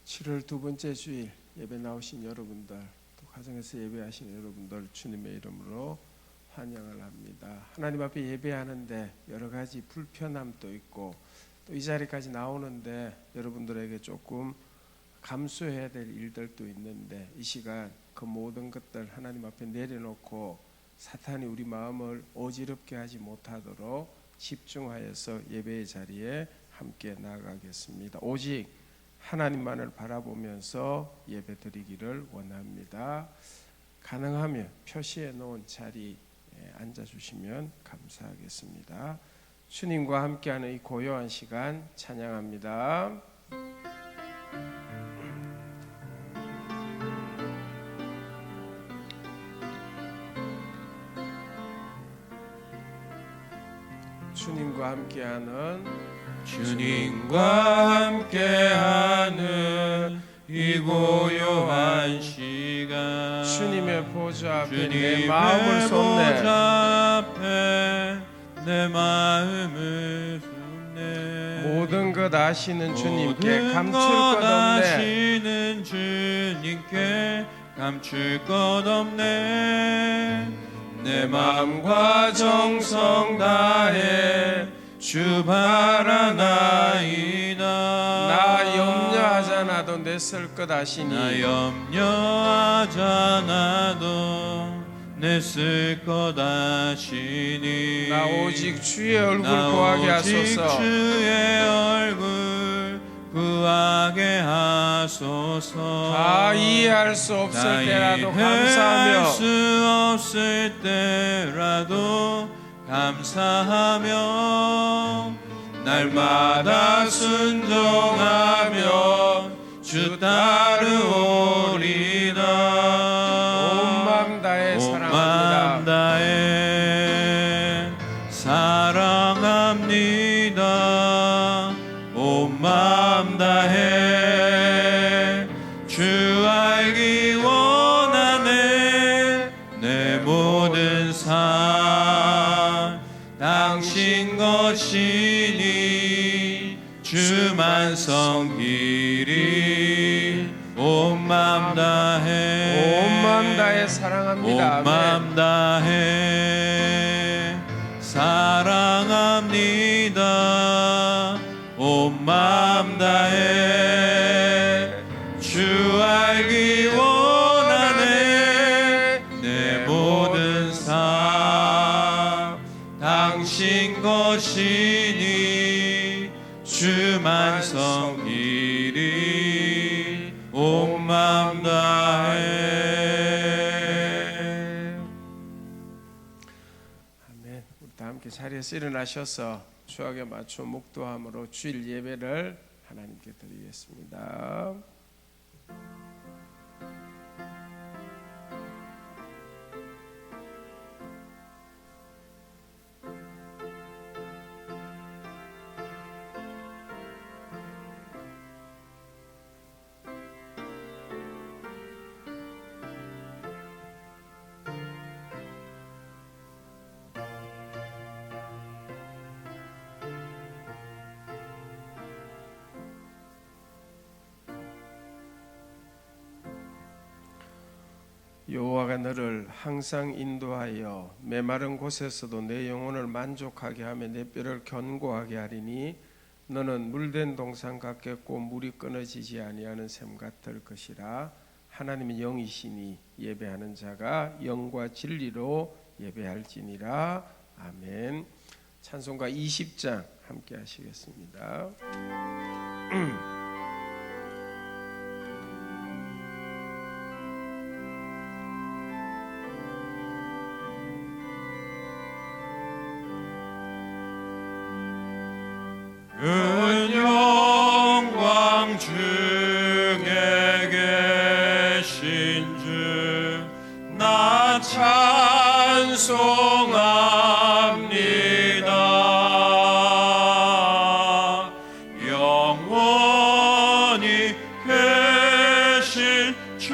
7월 두 번째 주일 예배 나오신 여러분들, 또 가정에서 예배하신 여러분들 주님의 이름으로 환영을 합니다. 하나님 앞에 예배하는데 여러 가지 불편함도 있고 또 이 자리까지 나오는데 여러분들에게 조금 감수해야 될 일들도 있는데 이 시간 그 모든 것들 하나님 앞에 내려놓고 사탄이 우리 마음을 어지럽게 하지 못하도록 집중하여서 예배의 자리에 함께 나아가겠습니다. 오직 하나님만을 바라보면서 예배드리기를 원합니다. 가능하면 표시해 놓은 자리에 앉아주시면 감사하겠습니다. 주님과 함께하는 이 고요한 시간 찬양합니다. 주님과 함께하는 이 고요한 시간 주님의 보좌 앞에 내 마음을 쏟네 모든 것 아시는 주님께 감출 것 없네 내 마음과 정성 다해 주 바라나이다. 나 염려하잖아도 내 쓸 것 아시니 나 염려하잖아도 내 쓸 것 아시니 나 오직 주의 얼굴 구하게 하소서 주의 얼굴 구하게 하소서 다 이해할 수 없을 때라도 감사하며 날마다 순종하며 주 따르오리다. 온 마음 다해 사랑합니다. 온 마음 다해 주 알기 원하네 내 모든 삶 당신 것이니 주만 섬기리 온 마음 다해 사랑합니다. 온 마음 다해 사랑합니다. 온 마음 다해 주 알기 원하네 내 모든 삶 당신 것이니 주만 섬기리 온 마음 다해. 아멘. 우리 다 함께 자리에서 일어나셔서 추억에 맞춰 묵도함으로 주일 예배를 하나님께 드리겠습니다. 여호와가 너를 항상 인도하여 메마른 곳에서도 내 영혼을 만족하게 하며 내 뼈를 견고하게 하리니 너는 물된 동산 같겠고 물이 끊어지지 아니하는 샘 같을 것이라. 하나님은 영이시니 예배하는 자가 영과 진리로 예배할지니라. 아멘. 찬송가 20장 함께 하시겠습니다. 은 영광 중에 계신 주 나 찬송합니다. 영원히 계신 주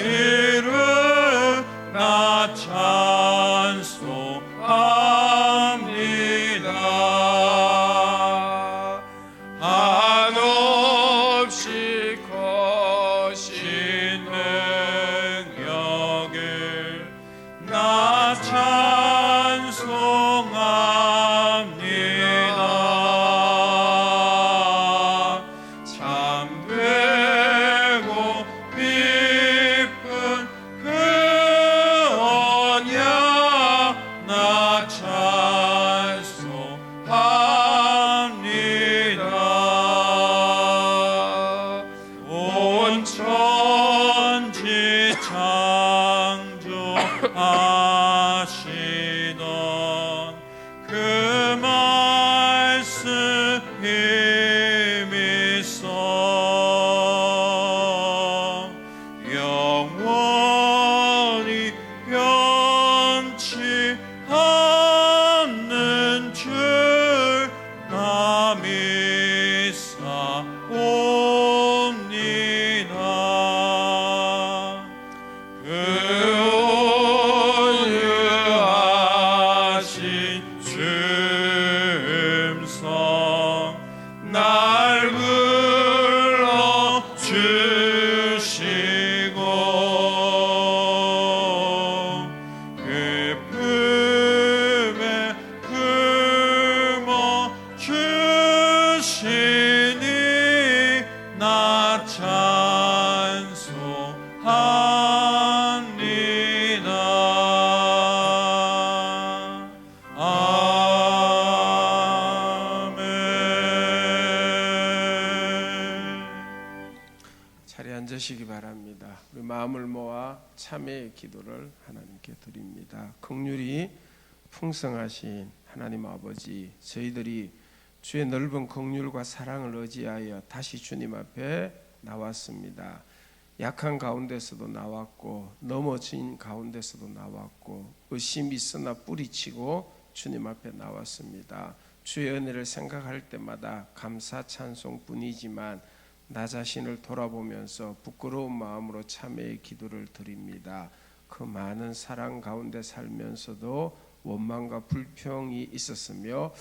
이름 나 찬송합니다. 힘이 있어 영원히 변치 않는 줄 나 믿사옵니다. 그 온유하신 줌성 날 불러주시고 그 품에 품어주시니 나 찬송합니다. 아멘. 자리에 앉으시기 바랍니다. 우리 마음을 모아 참회의 기도를 하나님께 드립니다. 긍휼이 풍성하신 하나님 아버지, 저희들이 주의 넓은 긍휼과 사랑을 의지하여 다시 주님 앞에 나왔습니다. 약한 가운데서도 나왔고 넘어진 가운데서도 나왔고 의심이 있으나 뿌리치고 주님 앞에 나왔습니다. 주의 은혜를 생각할 때마다 감사 찬송뿐이지만 나 자신을 돌아보면서 부끄러운 마음으로 참회의 기도를 드립니다. 그 많은 사랑 가운데 살면서도 원망과 불평이 있었으며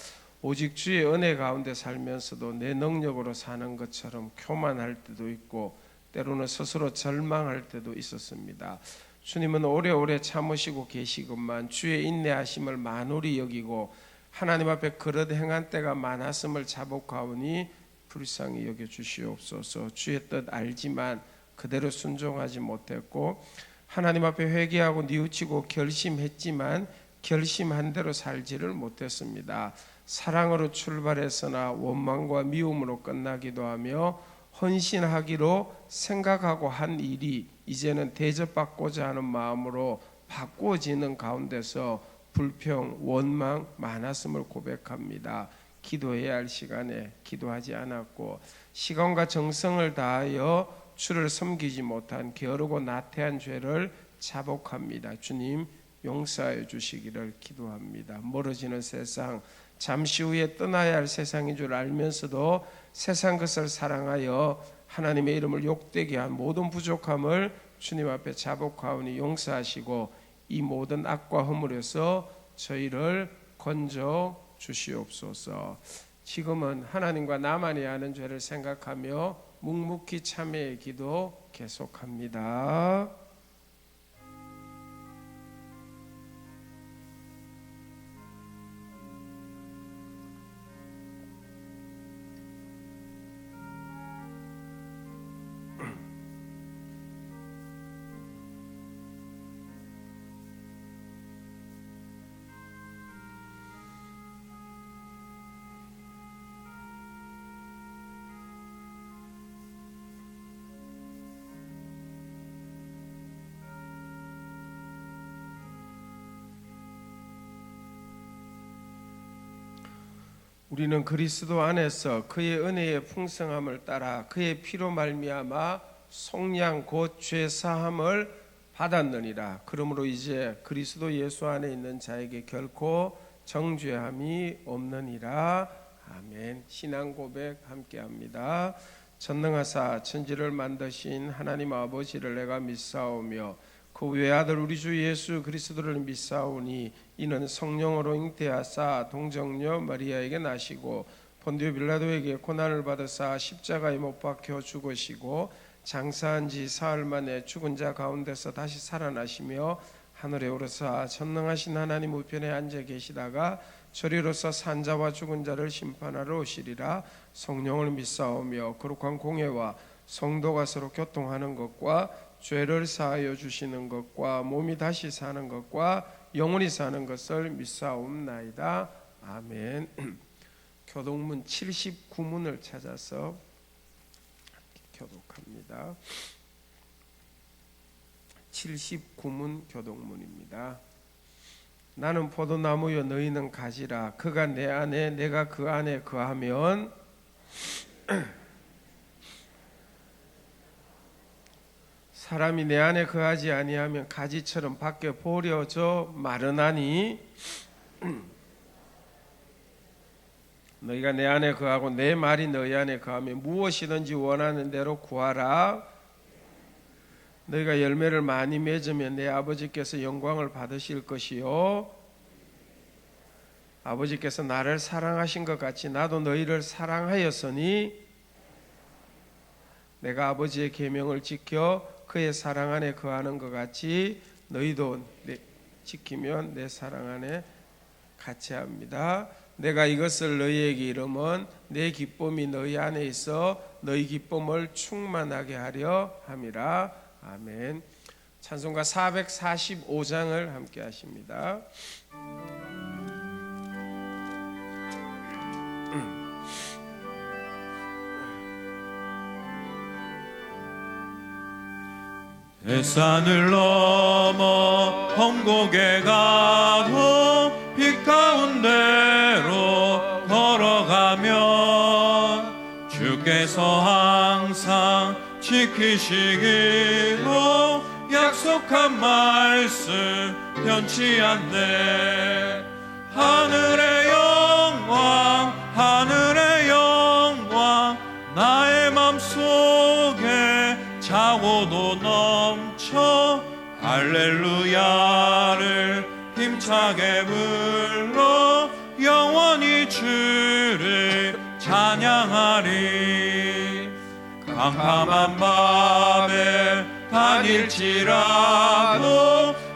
오직 주의 은혜 가운데 살면서도 내 능력으로 사는 것처럼 교만할 때도 있고 때로는 스스로 절망할 때도 있었습니다. 주님은 오래오래 참으시고 계시건만 주의 인내하심을 만홀히 여기고 하나님 앞에 그릇 행한 때가 많았음을 자복하오니 불쌍히 여겨 주시옵소서. 주의 뜻 알지만 그대로 순종하지 못했고 하나님 앞에 회개하고 뉘우치고 결심했지만 결심한 대로 살지를 못했습니다. 사랑으로 출발했으나 원망과 미움으로 끝나기도 하며 헌신하기로 생각하고 한 일이 이제는 대접받고자 하는 마음으로 바꾸어지는 가운데서 불평, 원망 많았음을 고백합니다. 기도해야 할 시간에 기도하지 않았고 시간과 정성을 다하여 주를 섬기지 못한 게으르고 나태한 죄를 자복합니다. 주님 용서하여 주시기를 기도합니다. 멀어지는 세상, 잠시 후에 떠나야 할 세상인 줄 알면서도 세상 것을 사랑하여 하나님의 이름을 욕되게 한 모든 부족함을 주님 앞에 자복하오니 용서하시고 이 모든 악과 허물에서 저희를 건져 주시옵소서. 지금은 하나님과 나만이 아는 죄를 생각하며 묵묵히 참회의 기도 계속합니다. 우리는 그리스도 안에서 그의 은혜의 풍성함을 따라 그의 피로 말미암아 속량 곧 죄 사함을 받았느니라. 그러므로 이제 그리스도 예수 안에 있는 자에게 결코 정죄함이 없느니라. 아멘. 신앙 고백 함께합니다. 전능하사 천지를 만드신 하나님 아버지를 내가 믿사오며 그 외아들 우리 주 예수 그리스도를 믿사오니 이는 성령으로 잉태하사 동정녀 마리아에게 나시고 본디오 빌라도에게 고난을 받으사 십자가에 못 박혀 죽으시고 장사한 지 사흘 만에 죽은 자 가운데서 다시 살아나시며 하늘에 오르사 전능하신 하나님 우편에 앉아 계시다가 저리로서 산자와 죽은 자를 심판하러 오시리라. 성령을 믿사오며 거룩한 공회와 성도가 서로 교통하는 것과 죄를 사하여 주시는 것과 몸이 다시 사는 것과 영원히 사는 것을 믿사옵나이다. 아멘. 교독문 79문을 찾아서 교독합니다. 79문 교독문입니다. 나는 포도나무요 너희는 가지라. 그가 내 안에 내가 그 안에 거하면 사람이 내 안에 거하지 아니하면 가지처럼 밖에 버려져 마르나니 너희가 내 안에 거하고 내 말이 너희 안에 거하면 무엇이든지 원하는 대로 구하라. 너희가 열매를 많이 맺으면 내 아버지께서 영광을 받으실 것이요 아버지께서 나를 사랑하신 것 같이 나도 너희를 사랑하였으니 내가 아버지의 계명을 지켜 그의 사랑 안에 거하는 것 같이 너희도 지키면 내 사랑 안에 같이 합니다. 내가 이것을 너희에게 이르면 내 기쁨이 너희 안에 있어 너희 기쁨을 충만하게 하려 함이라. 아멘. 찬송가 445장을 함께 하십니다. 대산을 넘어 험곡에 가도 빛 가운데로 걸어가면 주께서 항상 지키시기로 약속한 말씀 변치 않네. 하늘의 영광 하늘의 영광 나의 맘속에 차고도 넘쳐 할렐루야를 힘차게 불러 영원히 주를 찬양하리. 캄캄한 밤에 다닐지라도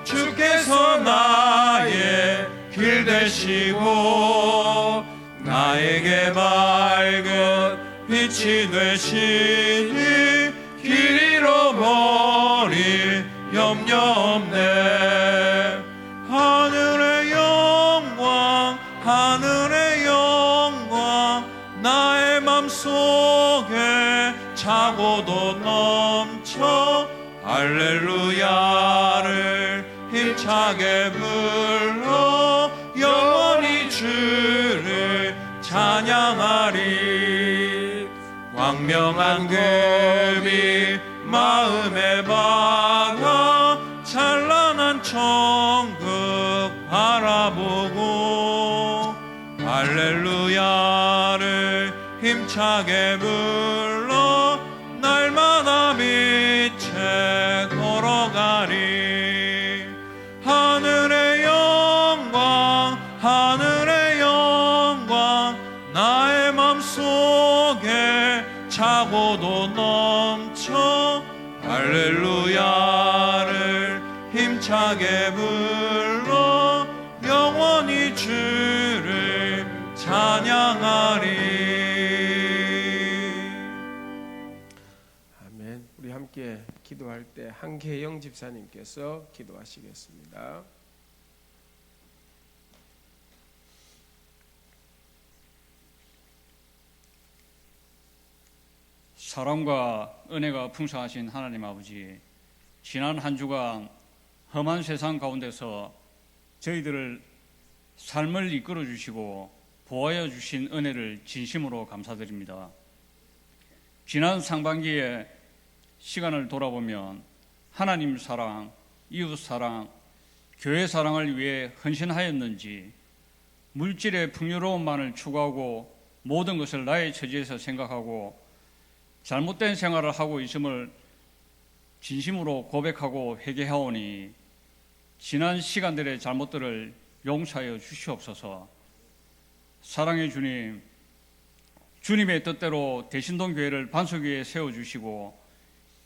주께서 나의 길 되시고 나에게 밝은 빛이 되시니 길 잃어버릴 염려 없네. 하늘의 영광 하늘의 영광 나의 맘속에 차고도 넘쳐 할렐루야를 힘차게 불러 영원히 주를 찬양하리. 광명한 금이 마음에 박아 찬란한 천국 바라보고 할렐루야를 힘차게 불러 날마다 빛에 걸어가리. 하늘의 영광 하늘의 영광 나의 맘속에 차고도 넘쳐 할렐루야를 힘차게 불러 영원히 주를 찬양하리. 아멘. 우리 함께 기도할 때 한계영 집사님께서 기도하시겠습니다. 사랑과 은혜가 풍성하신 하나님 아버지, 지난 한 주간 험한 세상 가운데서 저희들을 삶을 이끌어 주시고 보호하여 주신 은혜를 진심으로 감사드립니다. 지난 상반기에 시간을 돌아보면 하나님 사랑, 이웃 사랑, 교회 사랑을 위해 헌신하였는지 물질의 풍요로움만을 추구하고 모든 것을 나의 처지에서 생각하고 잘못된 생활을 하고 있음을 진심으로 고백하고 회개하오니 지난 시간들의 잘못들을 용서하여 주시옵소서. 사랑의 주님, 주님의 뜻대로 대신동 교회를 반석 위에 세워주시고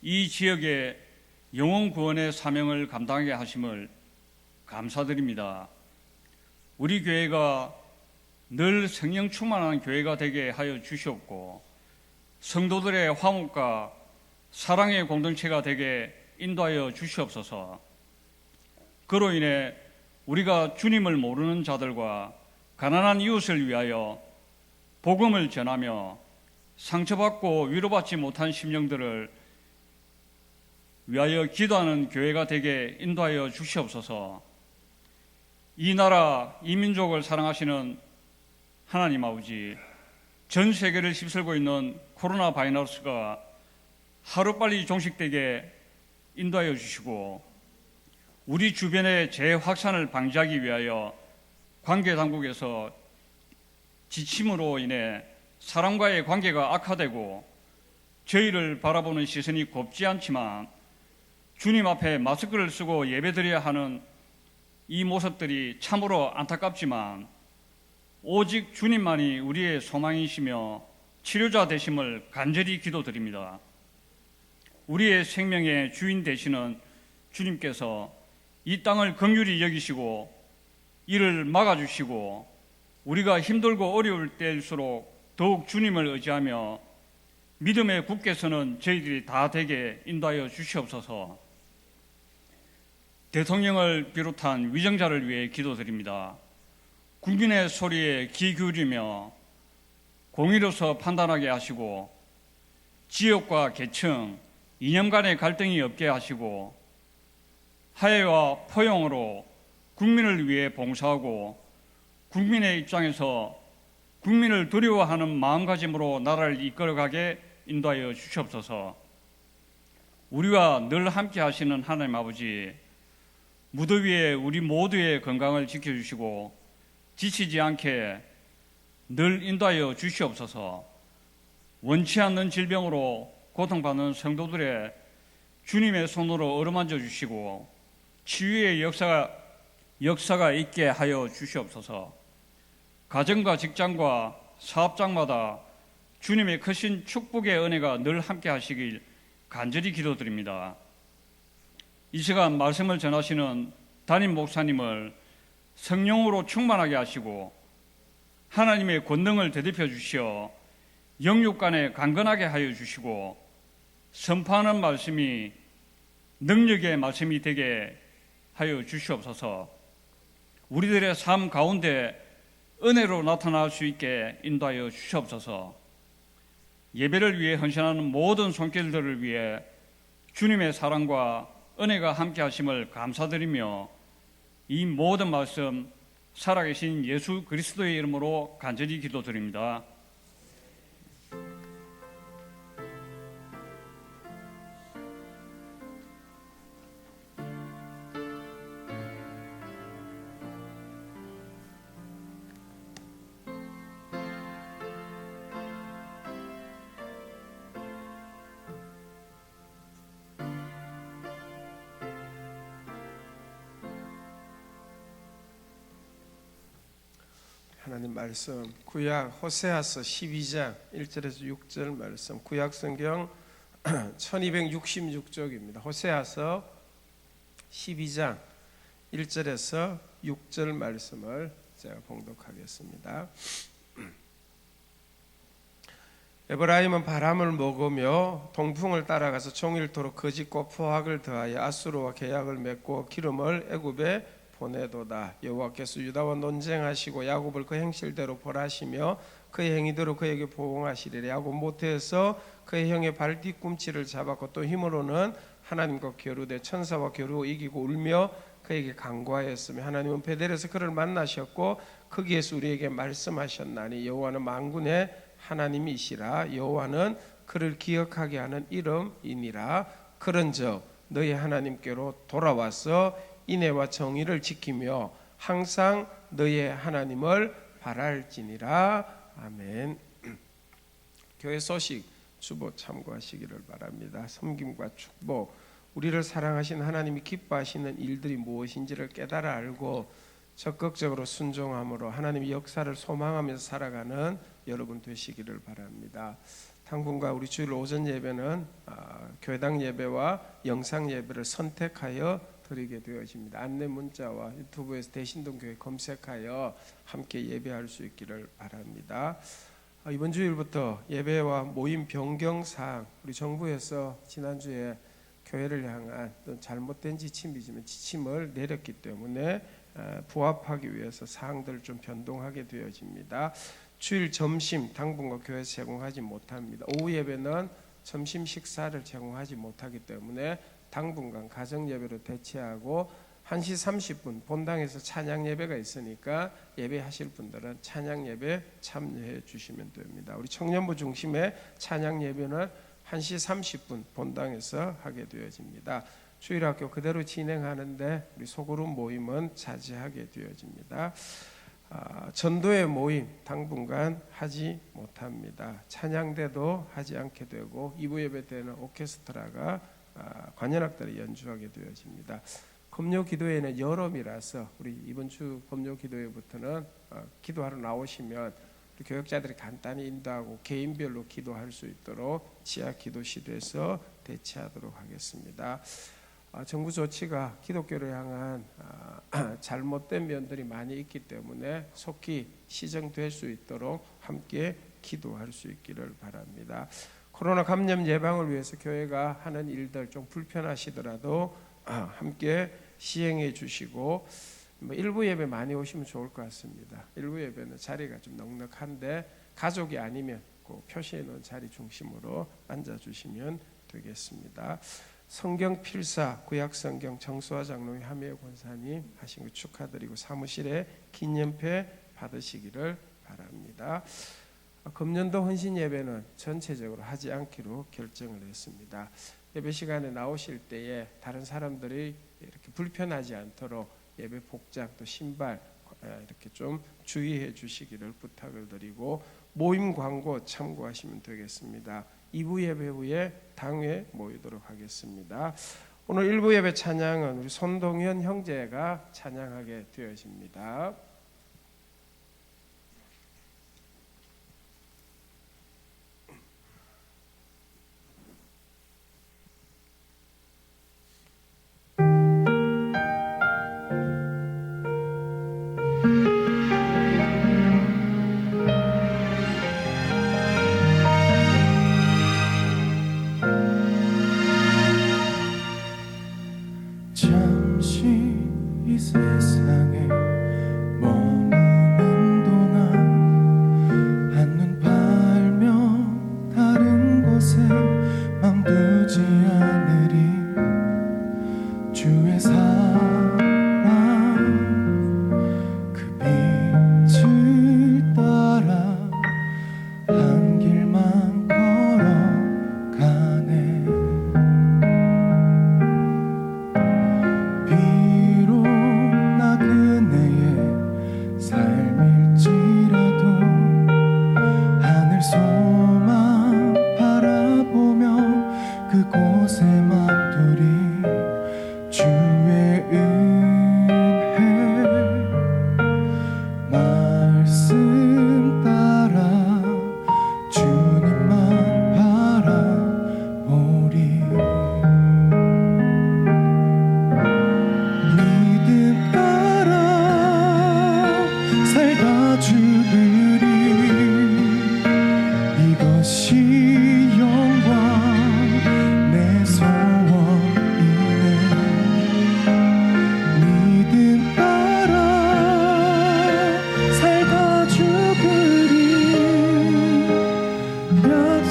이 지역의 영혼 구원의 사명을 감당하게 하심을 감사드립니다. 우리 교회가 늘 성령 충만한 교회가 되게 하여 주시옵고 성도들의 화목과 사랑의 공동체가 되게 인도하여 주시옵소서. 그로 인해 우리가 주님을 모르는 자들과 가난한 이웃을 위하여 복음을 전하며 상처받고 위로받지 못한 심령들을 위하여 기도하는 교회가 되게 인도하여 주시옵소서. 이 나라, 이 민족을 사랑하시는 하나님 아버지, 전 세계를 휩쓸고 있는 코로나 바이러스가 하루빨리 종식되게 인도하여 주시고 우리 주변의 재확산을 방지하기 위하여 관계당국에서 지침으로 인해 사람과의 관계가 악화되고 저희를 바라보는 시선이 곱지 않지만 주님 앞에 마스크를 쓰고 예배드려야 하는 이 모습들이 참으로 안타깝지만 오직 주님만이 우리의 소망이시며 치료자 되심을 간절히 기도드립니다. 우리의 생명의 주인 되시는 주님께서 이 땅을 긍휼히 여기시고 이를 막아주시고 우리가 힘들고 어려울 때일수록 더욱 주님을 의지하며 믿음에 굳게 서는 저희들이 다 되게 인도하여 주시옵소서. 대통령을 비롯한 위정자를 위해 기도드립니다. 국민의 소리에 귀 기울이며 공의로서 판단하게 하시고 지역과 계층, 이념 간의 갈등이 없게 하시고 화해와 포용으로 국민을 위해 봉사하고 국민의 입장에서 국민을 두려워하는 마음가짐으로 나라를 이끌어가게 인도하여 주시옵소서. 우리와 늘 함께 하시는 하나님 아버지, 무더위에 우리 모두의 건강을 지켜주시고 지치지 않게 늘 인도하여 주시옵소서. 원치 않는 질병으로 고통받는 성도들의 주님의 손으로 어루만져 주시고 치유의 역사가 있게 하여 주시옵소서. 가정과 직장과 사업장마다 주님의 크신 축복의 은혜가 늘 함께 하시길 간절히 기도드립니다. 이 시간 말씀을 전하시는 담임 목사님을 성령으로 충만하게 하시고 하나님의 권능을 되돌려 주시어 영육 간에 강건하게 하여 주시고 선포하는 말씀이 능력의 말씀이 되게 하여 주시옵소서. 우리들의 삶 가운데 은혜로 나타날 수 있게 인도하여 주시옵소서. 예배를 위해 헌신하는 모든 손길들을 위해 주님의 사랑과 은혜가 함께 하심을 감사드리며 이 모든 말씀 살아계신 예수 그리스도의 이름으로 간절히 기도드립니다. 하나님 말씀 구약 호세아서 12장 1절에서 6절 말씀, 구약 성경 1266쪽입니다. 호세아서 12장 1절에서 6절 말씀을 제가 봉독하겠습니다. 에브라임은 바람을 먹으며 동풍을 따라가서 종일토록 거짓과 포악을 더하여 아수르와 계약을 맺고 기름을 애굽에 보내도다. 여호와께서 유다와 논쟁하시고 야곱을 그 행실대로 벌하시며 그의 행위대로 그에게 보응하시리라. 야곱 모태에서 그의 형의 발 뒤꿈치를 잡았고 또 힘으로는 하나님과 겨루되 천사와 겨루어 이기고 울며 그에게 간구하였으며 하나님은 베델에서 그를 만나셨고 거기에서 우리에게 말씀하셨나니 여호와는 만군의 하나님이시라. 여호와는 그를 기억하게 하는 이름이니라. 그런즉 너희 하나님께로 돌아와서 인애와 정의를 지키며 항상 너희의 하나님을 바랄지니라. 아멘. 교회 소식 주보 참고하시기를 바랍니다. 섬김과 축복, 우리를 사랑하신 하나님이 기뻐하시는 일들이 무엇인지를 깨달아 알고 적극적으로 순종함으로 하나님의 역사를 소망하면서 살아가는 여러분 되시기를 바랍니다. 당분간 우리 주일 오전 예배는 교회당 예배와 영상 예배를 선택하여 드리게 되어집니다. 안내 문자와 유튜브에서 대신동교회 검색하여 함께 예배할 수 있기를 바랍니다. 이번 주일부터 예배와 모임 변경사항, 우리 정부에서 지난주에 교회를 향한 잘못된 지침이지만 지침을 내렸기 때문에 부합하기 위해서 사항들을 좀 변동하게 되어집니다. 주일 점심 당분간 교회에서 제공하지 못합니다. 오후 예배는 점심 식사를 제공하지 못하기 때문에 당분간 가정 예배로 대체하고 1시 30분 본당에서 찬양 예배가 있으니까 예배하실 분들은 찬양 예배 참여해 주시면 됩니다. 우리 청년부 중심의 찬양 예배는 1시 30분 본당에서 하게 되어집니다. 주일학교 그대로 진행하는데 우리 소그룹 모임은 자제하게 되어집니다. 전도의 모임 당분간 하지 못합니다. 찬양대도 하지 않게 되고 2부 예배 때는 오케스트라가 관현악단이 연주하게 되어집니다. 금요 기도회는 여름이라서 우리 이번 주 금요 기도회부터는 기도하러 나오시면 우리 교역자들이 간단히 인도하고 개인별로 기도할 수 있도록 지하 기도실에서 대치하도록 하겠습니다. 정부 조치가 기독교를 향한 잘못된 면들이 많이 있기 때문에 속히 시정될 수 있도록 함께 기도할 수 있기를 바랍니다. 코로나 감염 예방을 위해서 교회가 하는 일들 좀 불편하시더라도 함께 시행해 주시고 일부 예배 많이 오시면 좋을 것 같습니다. 일부 예배는 자리가 좀 넉넉한데 가족이 아니면 그 표시해 놓은 자리 중심으로 앉아 주시면 되겠습니다. 성경 필사 구약성경 정수화 장로회 하미애 권사님 하신 거 축하드리고 사무실에 기념패 받으시기를 바랍니다. 금년도 헌신 예배는 전체적으로 하지 않기로 결정을 했습니다. 예배 시간에 나오실 때에 다른 사람들이 이렇게 불편하지 않도록 예배 복장 또 신발 이렇게 좀 주의해 주시기를 부탁을 드리고 모임 광고 참고하시면 되겠습니다. 2부 예배 후에 당회 모이도록 하겠습니다. 오늘 1부 예배 찬양은 우리 손동현 형제가 찬양하게 되어집니다. 이 세상에 머무는 동안 한눈 팔며 다른 곳에 맘두지 않으리. 주의 사랑 그 빛을 따라 한 길만 걸어가네. 그네의 삶일지라도 하늘 소망 바라보며 그곳에 맘두리. 주의 은혜 말씀 따라 주님만 바라보리. 이것이 영광 내 소원이네. 믿음 따라 살다 죽으리. 약속된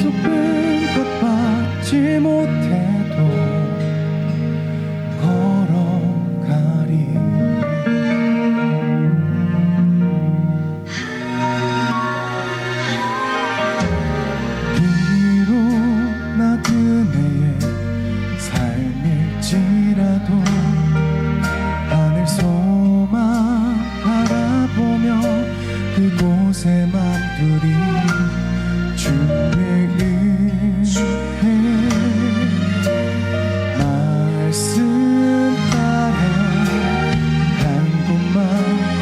것 받지 못해도 걸어가리. 그네의 삶일지라도 하늘 소망 바라보며 그곳에 맘두리. 주의 은혜 말씀 따라 한 곳만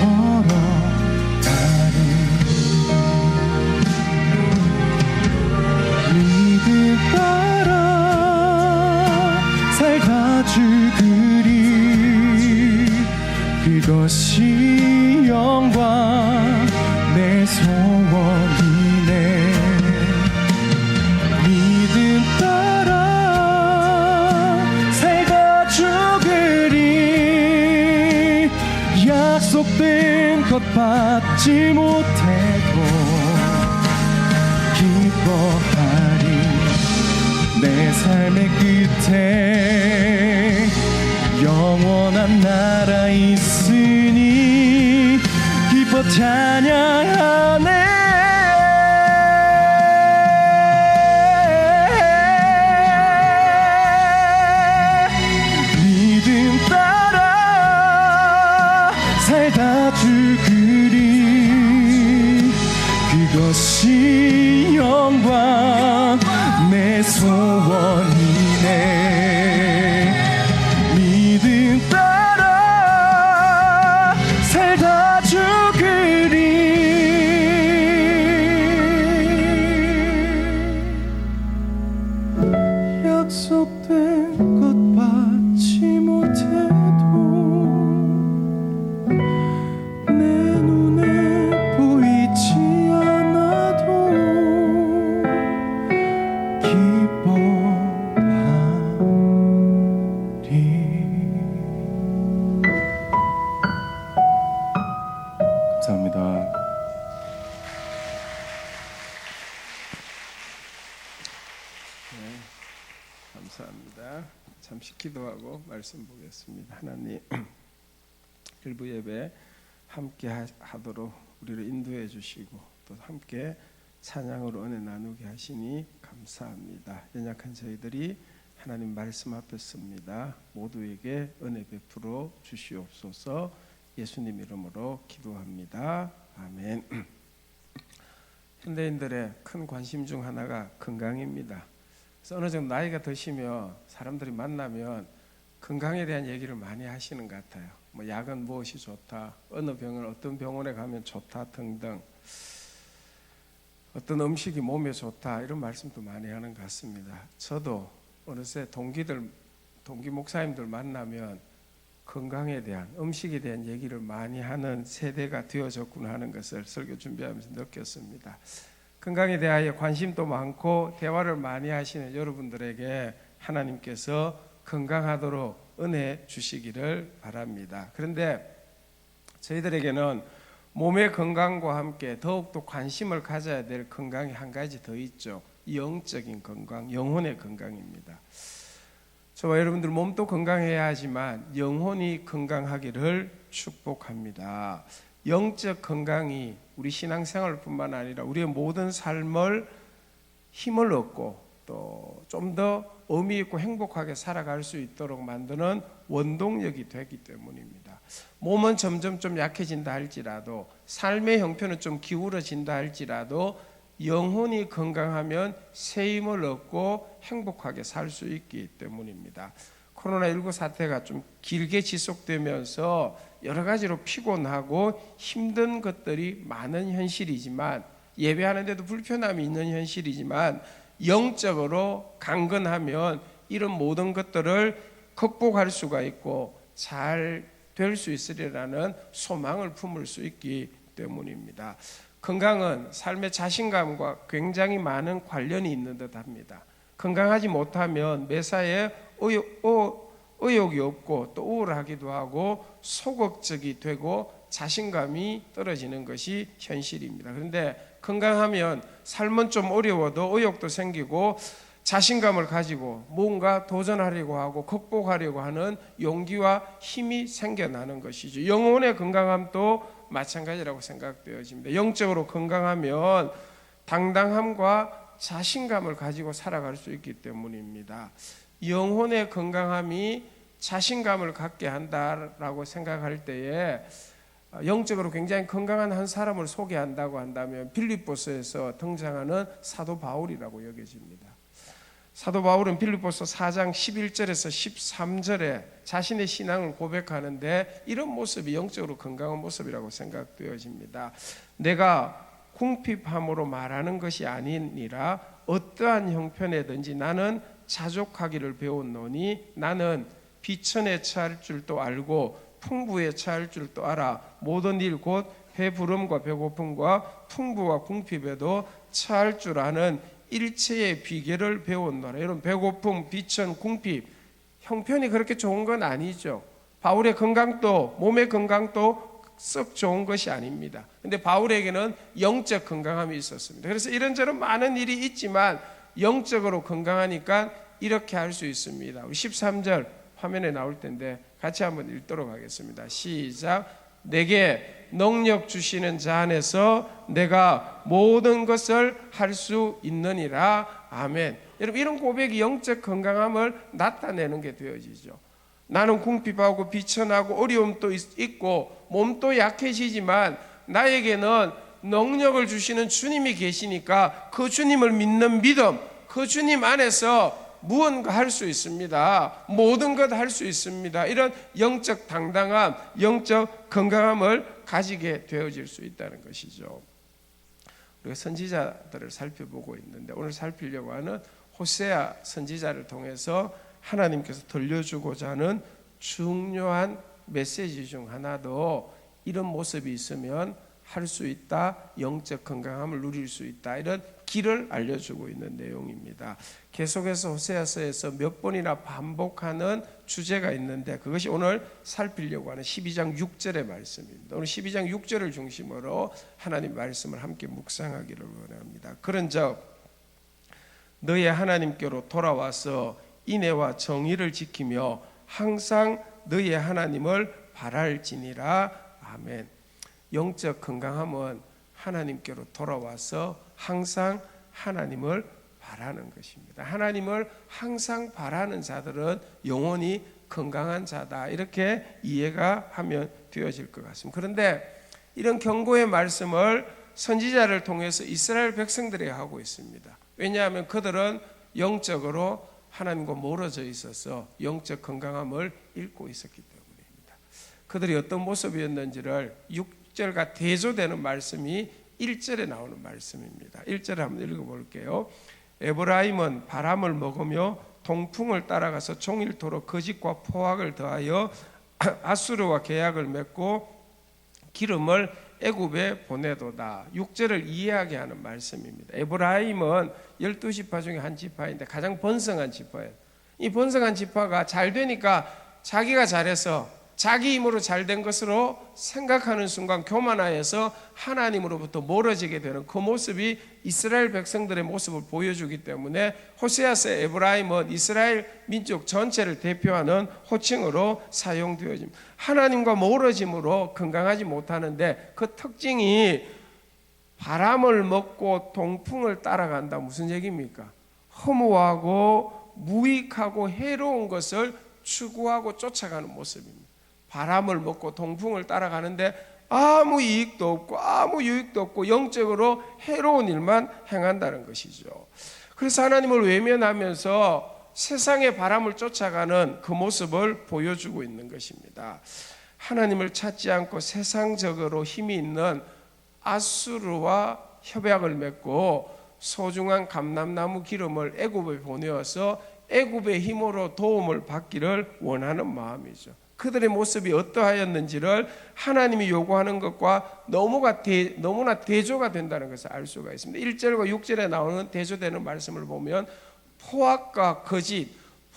걸어가리. 믿음 따라 살다 죽으리. 그것이 영광 내 소원이네. 믿음 따라 살다 죽으리. 약속된 것 받지 못해도 기뻐하리. 내 삶의 끝에 영원한 나라 있으니 기뻐 찬양하네. 믿음 따라 살다 죽으리. 그것이 영광 내 소원이네. 믿음 따라 살다 죽으리. 약속된 것 받지 못해도 내 눈에 보이지 않아도 기뻐하리. 감사합니다. 감사합니다. 잠시 기도하고 말씀 보겠습니다. 하나님, 일부 예배 함께 하도록 우리를 인도해 주시고 또 함께 찬양으로 은혜 나누게 하시니 감사합니다. 연약한 저희들이 하나님 말씀 앞에 섭니다. 모두에게 은혜 베풀어 주시옵소서. 예수님 이름으로 기도합니다. 아멘. 현대인들의 큰 관심 중 하나가 건강입니다. 그래서 어느 정도 나이가 드시면 사람들이 만나면 건강에 대한 얘기를 많이 하시는 것 같아요. 뭐 약은 무엇이 좋다, 어느 병은 어떤 병원에 가면 좋다 등등, 어떤 음식이 몸에 좋다 이런 말씀도 많이 하는 것 같습니다. 저도 어느새 동기 목사님들 만나면 건강에 대한, 음식에 대한 얘기를 많이 하는 세대가 되어졌구나 하는 것을 설교 준비하면서 느꼈습니다. 건강에 대하여 관심도 많고 대화를 많이 하시는 여러분들에게 하나님께서 건강하도록 은혜 주시기를 바랍니다. 그런데 저희들에게는 몸의 건강과 함께 더욱더 관심을 가져야 될 건강이 한 가지 더 있죠. 영적인 건강, 영혼의 건강입니다. 저와 여러분들 몸도 건강해야 하지만 영혼이 건강하기를 축복합니다. 영적 건강이 우리 신앙생활뿐만 아니라 우리의 모든 삶을 힘을 얻고 또 좀 더 의미 있고 행복하게 살아갈 수 있도록 만드는 원동력이 되기 때문입니다. 몸은 점점 좀 약해진다 할지라도, 삶의 형편은 좀 기울어진다 할지라도 영혼이 건강하면 새 힘을 얻고 행복하게 살 수 있기 때문입니다. 코로나19 사태가 좀 길게 지속되면서 여러 가지로 피곤하고 힘든 것들이 많은 현실이지만, 예배하는데도 불편함이 있는 현실이지만, 영적으로 강건하면 이런 모든 것들을 극복할 수가 있고 잘 될 수 있으리라는 소망을 품을 수 있기 때문입니다. 건강은 삶의 자신감과 굉장히 많은 관련이 있는 듯 합니다. 건강하지 못하면 매사에 의욕이 없고 또 우울하기도 하고 소극적이 되고 자신감이 떨어지는 것이 현실입니다. 그런데 건강하면 삶은 좀 어려워도 의욕도 생기고 자신감을 가지고 뭔가 도전하려고 하고 극복하려고 하는 용기와 힘이 생겨나는 것이죠. 영혼의 건강함도 마찬가지라고 생각되어집니다. 영적으로 건강하면 당당함과 자신감을 가지고 살아갈 수 있기 때문입니다. 영혼의 건강함이 자신감을 갖게 한다라고 생각할 때에 영적으로 굉장히 건강한 한 사람을 소개한다고 한다면 빌립보서에서 등장하는 사도 바울이라고 여겨집니다. 사도 바울은 빌립보서 4장 11절에서 13절에 자신의 신앙을 고백하는데 이런 모습이 영적으로 건강한 모습이라고 생각되어집니다. 내가 궁핍함으로 말하는 것이 아니니라 어떠한 형편에든지 나는 자족하기를 배웠노니 나는 비천에 처할 줄도 알고 풍부에 처할 줄도 알아 모든 일 곧 배부름과 배고픔과 풍부와 궁핍에도 처할 줄 아는 일체의 비결을 배웠노라. 여러분, 배고픔, 비천, 궁핍 형편이 그렇게 좋은 건 아니죠. 바울의 건강도, 몸의 건강도 썩 좋은 것이 아닙니다. 근데 바울에게는 영적 건강함이 있었습니다. 그래서 이런저런 많은 일이 있지만 영적으로 건강하니까 이렇게 할 수 있습니다. 우리 13절 화면에 나올 텐데 같이 한번 읽도록 하겠습니다. 시작. 내게 능력 주시는 자 안에서 내가 모든 것을 할 수 있느니라. 아멘. 여러분, 이런 고백이 영적 건강함을 나타내는 게 되어지죠. 나는 궁핍하고 비천하고 어려움도 있고 몸도 약해지지만 모두에게는 능력을 주시는 주님이 계시니까 그 주님을 믿는 믿음, 그 주님 안에서 무언가 할 수 있습니다. 모든 것 할 수 있습니다. 이런 영적 당당함, 영적 건강함을 가지게 되어질 수 있다는 것이죠. 우리가 선지자들을 살펴보고 있는데 오늘 살피려고 하는 호세아 선지자를 통해서 하나님께서 들려주고자 하는 중요한 메시지 중 하나도 이런 모습이 있으면 할 수 있다, 영적 건강함을 누릴 수 있다, 이런 길을 알려주고 있는 내용입니다. 계속해서 호세아서에서 몇 번이나 반복하는 주제가 있는데 그것이 오늘 살피려고 하는 12장 6절의 말씀입니다. 오늘 12장 6절을 중심으로 하나님 말씀을 함께 묵상하기를 원합니다. 그런즉 너의 하나님께로 돌아와서 인애와 정의를 지키며 항상 너의 하나님을 바랄지니라. 아멘. 영적 건강함은 하나님께로 돌아와서 항상 하나님을 바라는 것입니다. 하나님을 항상 바라는 자들은 영원히 건강한 자다, 이렇게 이해가 하면 되어질 것 같습니다. 그런데 이런 경고의 말씀을 선지자를 통해서 이스라엘 백성들에게 하고 있습니다. 왜냐하면 그들은 영적으로 하나님과 멀어져 있어서 영적 건강함을 잃고 있었기 때문입니다. 그들이 어떤 모습이었는지를 6절과 대조되는 말씀이 1절에 나오는 말씀입니다. 1절을 한번 읽어볼게요. 에브라임은 바람을 먹으며 동풍을 따라가서 종일토록 거짓과 포악을 더하여 아수르와 계약을 맺고 기름을 애굽에 보내도다. 6절을 이해하게 하는 말씀입니다. 에브라임은 12지파 중에 한 지파인데 가장 번성한 지파예요. 이 번성한 지파가 잘 되니까 자기가 잘해서 자기 힘으로 잘된 것으로 생각하는 순간 교만하여서 하나님으로부터 멀어지게 되는 그 모습이 이스라엘 백성들의 모습을 보여주기 때문에 호세아서의 에브라임은 이스라엘 민족 전체를 대표하는 호칭으로 사용되어집니다. 하나님과 멀어짐으로 건강하지 못하는데 그 특징이 바람을 먹고 동풍을 따라간다. 무슨 얘기입니까? 허무하고 무익하고 해로운 것을 추구하고 쫓아가는 모습입니다. 바람을 먹고 동풍을 따라가는데 아무 이익도 없고 아무 유익도 없고 영적으로 해로운 일만 행한다는 것이죠. 그래서 하나님을 외면하면서 세상의 바람을 쫓아가는 그 모습을 보여주고 있는 것입니다. 하나님을 찾지 않고 세상적으로 힘이 있는 아수르와 협약을 맺고 소중한 감람나무 기름을 애굽에 보내어서 애굽의 힘으로 도움을 받기를 원하는 마음이죠. 그들의 모습이 어떠하였는지를 하나님이 요구하는 것과 너무나 대조가 된다는 것을 알 수가 있습니다. 1절과 6절에 나오는 대조되는 말씀을 보면 포악과 거짓,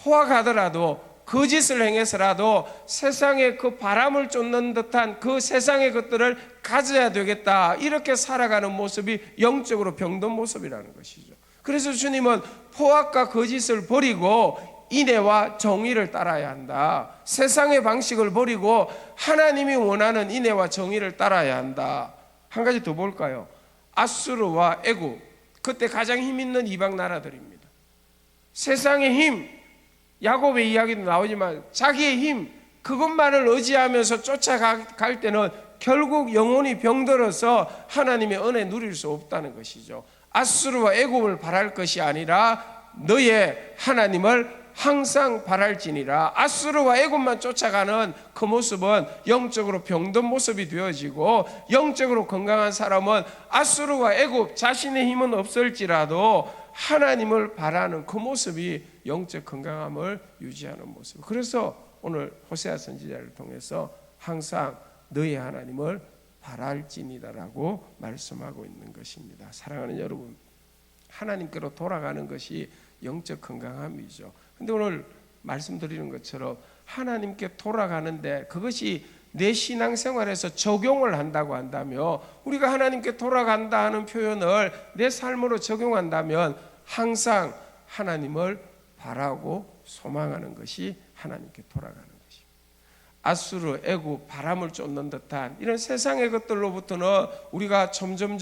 포악하더라도 거짓을 행해서라도 세상의 그 바람을 쫓는 듯한 그 세상의 것들을 가져야 되겠다, 이렇게 살아가는 모습이 영적으로 병든 모습이라는 것이죠. 그래서 주님은 포악과 거짓을 버리고 인애와 정의를 따라야 한다. 세상의 방식을 버리고 하나님이 원하는 인애와 정의를 따라야 한다. 한 가지 더 볼까요? 아수르와 애굽, 그때 가장 힘 있는 이방 나라들입니다. 세상의 힘, 야곱의 이야기도 나오지만 자기의 힘, 그것만을 의지하면서 쫓아갈 때는 결국 영혼이 병들어서 하나님의 은혜 누릴 수 없다는 것이죠. 아수르와 애굽을 바랄 것이 아니라 너의 하나님을 항상 바랄지니라. 아수르와 애굽만 쫓아가는 그 모습은 영적으로 병든 모습이 되어지고, 영적으로 건강한 사람은 아수르와 애굽 자신의 힘은 없을지라도 하나님을 바라는 그 모습이 영적 건강함을 유지하는 모습. 그래서 오늘 호세아 선지자를 통해서 항상 너의 하나님을 바랄지니다라고 말씀하고 있는 것입니다. 사랑하는 여러분, 하나님께로 돌아가는 것이 영적 건강함이죠. 근데 오늘 말씀드리는 것처럼 하나님께 돌아가는데 그것이 내 신앙생활에서 적용을 한다고 한다면, 우리가 하나님께 돌아간다 하는 표현을 내 삶으로 적용한다면 항상 하나님을 바라고 소망하는 것이 하나님께 돌아가는 것입니다. 아수르, 애굽, 바람을 쫓는 듯한 이런 세상의 것들로부터는 우리가 점점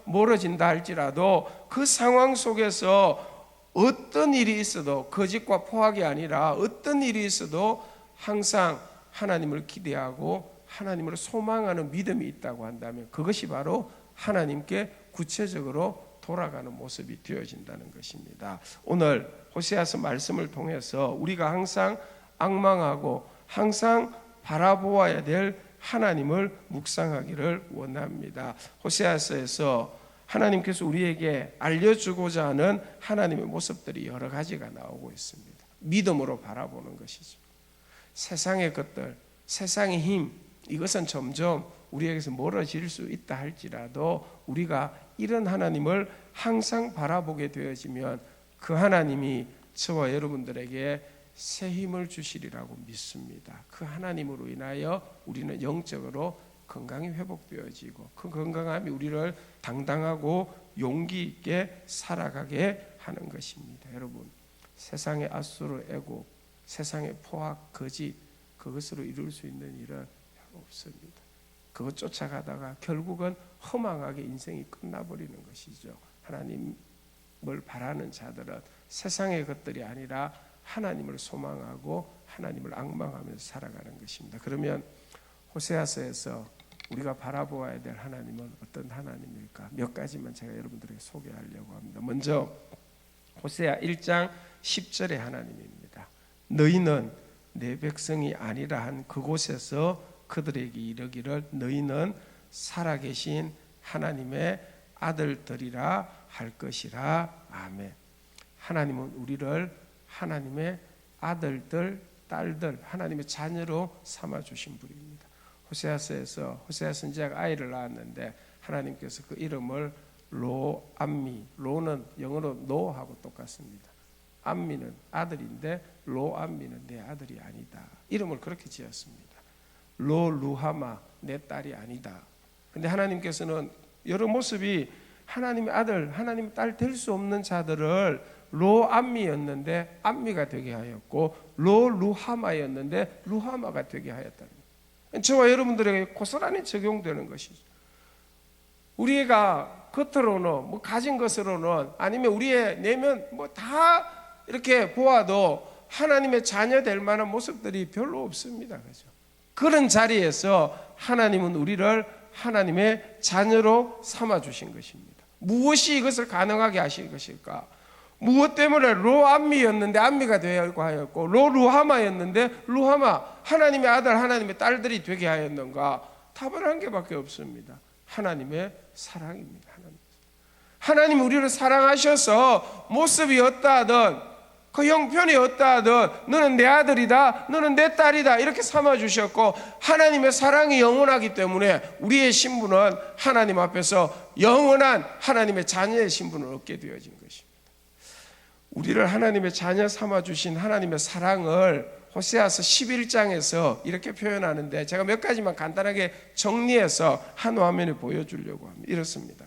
멀어진다 할지라도 그 상황 속에서 어떤 일이 있어도 거짓과 포악이 아니라 어떤 일이 있어도 항상 하나님을 기대하고 하나님을 소망하는 믿음이 있다고 한다면 그것이 바로 하나님께 구체적으로 돌아가는 모습이 되어진다는 것입니다. 오늘 호세아서 말씀을 통해서 우리가 항상 앙망하고 항상 바라보아야 될 하나님을 묵상하기를 원합니다. 호세아서에서 하나님께서 우리에게 알려주고자 하는 하나님의 모습들이 여러 가지가 나오고 있습니다. 믿음으로 바라보는 것이죠. 세상의 것들, 세상의 힘, 이것은 점점 우리에게서 멀어질 수 있다 할지라도 우리가 이런 하나님을 항상 바라보게 되어지면 그 하나님이 저와 여러분들에게 새 힘을 주시리라고 믿습니다. 그 하나님으로 인하여 우리는 영적으로 건강이 회복되어지고 그 건강함이 우리를 당당하고 용기 있게 살아가게 하는 것입니다. 여러분, 세상의 아수르, 애굽, 세상의 포악, 거짓, 그것으로 이룰 수 있는 일은 없습니다. 그것 쫓아가다가 결국은 허망하게 인생이 끝나버리는 것이죠. 하나님을 바라는 자들은 세상의 것들이 아니라 하나님을 소망하고 하나님을 앙망하면서 살아가는 것입니다. 그러면 호세아서에서 우리가 바라보아야 될 하나님은 어떤 하나님일까? 몇 가지만 제가 여러분들에게 소개하려고 합니다. 먼저 호세아 1장 10절의 하나님입니다. 너희는 내 백성이 아니라 한 그곳에서 그들에게 이르기를 너희는 살아계신 하나님의 아들들이라 할 것이라. 아멘. 하나님은 우리를 하나님의 아들들, 딸들, 하나님의 자녀로 삼아주신 분입니다. 호세아서에서 호세아 선지자가 아이를 낳았는데 하나님께서 그 이름을 로암미, 로는 영어로 노하고 똑같습니다. 암미는 아들인데 로암미는 내 아들이 아니다. 이름을 그렇게 지었습니다. 로루하마, 내 딸이 아니다. 근데 하나님께서는 여러 모습이 하나님의 아들, 하나님의 딸 될 수 없는 자들을 로암미였는데 암미가 되게 하였고 로루하마였는데 루하마가 되게 하였다는 거예요. 저와 여러분들에게 고스란히 적용되는 것이죠. 우리가 겉으로는 뭐 가진 것으로는 아니면 우리의 내면 뭐 다 이렇게 보아도 하나님의 자녀 될 만한 모습들이 별로 없습니다. 그죠? 그런 자리에서 하나님은 우리를 하나님의 자녀로 삼아 주신 것입니다. 무엇이 이것을 가능하게 하신 것일까? 무엇 때문에 로암미였는데 암미가 되고 하였고 로루하마였는데 루하마, 하나님의 아들 하나님의 딸들이 되게 하였는가? 답은 한 개밖에 없습니다. 하나님의 사랑입니다. 하나님 우리를 사랑하셔서 모습이 어떠하든 그 형편이 어떠하든 너는 내 아들이다, 너는 내 딸이다 이렇게 삼아주셨고 하나님의 사랑이 영원하기 때문에 우리의 신분은 하나님 앞에서 영원한 하나님의 자녀의 신분을 얻게 되어진 것입니다. 우리를 하나님의 자녀 삼아주신 하나님의 사랑을 호세아서 11장에서 이렇게 표현하는데 제가 몇 가지만 간단하게 정리해서 한 화면에 보여주려고 합니다. 이렇습니다.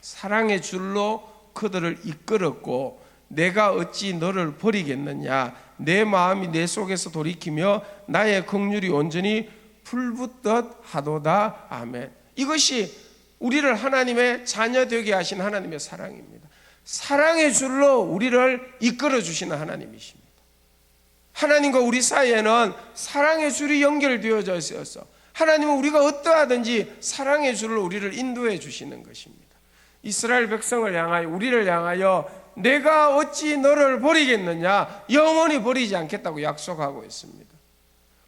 사랑의 줄로 그들을 이끌었고 내가 어찌 너를 버리겠느냐. 내 마음이 내 속에서 돌이키며 나의 긍휼이 온전히 불붙듯 하도다. 아멘. 이것이 우리를 하나님의 자녀 되게 하신 하나님의 사랑입니다. 사랑의 줄로 우리를 이끌어 주시는 하나님이십니다. 하나님과 우리 사이에는 사랑의 줄이 연결되어져 있어서 하나님은 우리가 어떠하든지 사랑의 줄로 우리를 인도해 주시는 것입니다. 이스라엘 백성을 향하여 우리를 향하여 내가 어찌 너를 버리겠느냐, 영원히 버리지 않겠다고 약속하고 있습니다.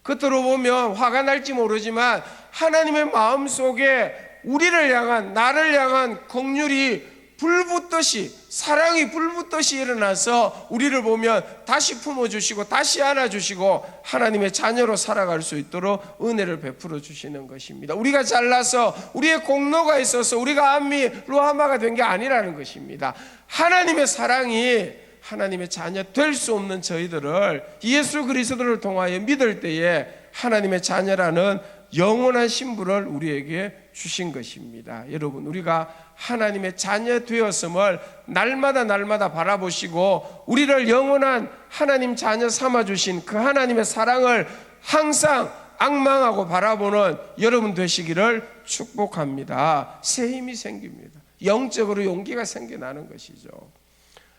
겉으로 보면 화가 날지 모르지만 하나님의 마음속에 우리를 향한, 나를 향한 긍휼이 불붙듯이, 사랑이 불붙듯이 일어나서 우리를 보면 다시 품어주시고 다시 안아주시고 하나님의 자녀로 살아갈 수 있도록 은혜를 베풀어 주시는 것입니다. 우리가 잘나서 우리의 공로가 있어서 우리가 암미 루하마가 된 게 아니라는 것입니다. 하나님의 사랑이 하나님의 자녀 될 수 없는 저희들을 예수 그리스도를 통하여 믿을 때에 하나님의 자녀라는 영원한 신분을 우리에게 주신 것입니다. 여러분, 우리가 하나님의 자녀 되었음을 날마다 바라보시고 우리를 영원한 하나님 자녀 삼아주신 그 하나님의 사랑을 항상 악망하고 바라보는 여러분 되시기를 축복합니다. 새 힘이 생깁니다. 영적으로 용기가 생겨나는 것이죠.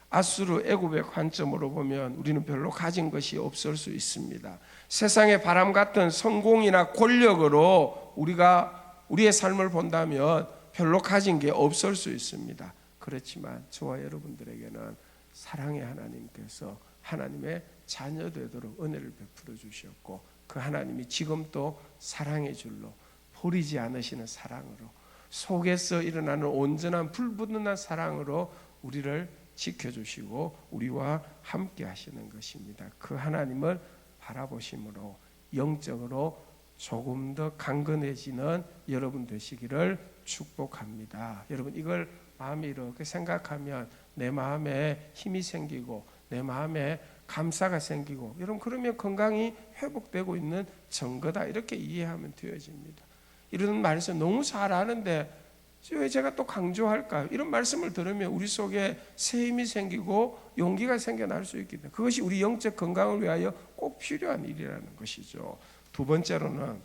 아수르 애굽의 관점으로 보면 우리는 별로 가진 것이 없을 수 있습니다. 세상의 바람 같은 성공이나 권력으로 우리의 삶을 본다면 별로 가진 게 없을 수 있습니다. 그렇지만 저와 여러분들에게는 사랑의 하나님께서 하나님의 자녀 되도록 은혜를 베풀어 주셨고, 그 하나님이 지금 또 사랑의 줄로 버리지 않으시는 사랑으로, 속에서 일어나는 온전한 불붙는 사랑으로 우리를 지켜주시고 우리와 함께 하시는 것입니다. 그 하나님을 바라보심으로 영적으로 조금 더 강건해지는 여러분 되시기를 축복합니다. 여러분, 이걸 마음에 이렇게 생각하면 내 마음에 힘이 생기고 내 마음에 감사가 생기고, 여러분 그러면 건강이 회복되고 있는 증거다, 이렇게 이해하면 되어집니다. 이런 말씀 너무 잘 아는데 왜 제가 또 강조할까요? 이런 말씀을 들으면 우리 속에 새 힘이 생기고 용기가 생겨날 수 있기 때문에 그것이 우리 영적 건강을 위하여 꼭 필요한 일이라는 것이죠. 두 번째로는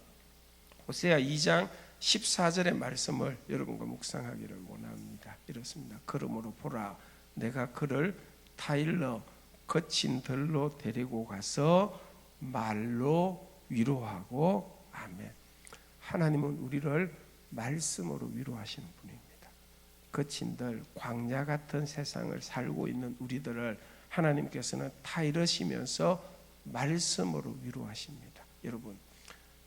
호세아 2장 14절의 말씀을 여러분과 묵상하기를 원합니다. 이렇습니다. 그러므로 보라, 내가 그를 타일러 거친 들로 데리고 가서 말로 위로하고. 아멘. 하나님은 우리를 말씀으로 위로하시는 분입니다. 거친 들, 광야 같은 세상을 살고 있는 우리들을 하나님께서는 타이르시면서 말씀으로 위로하십니다. 여러분,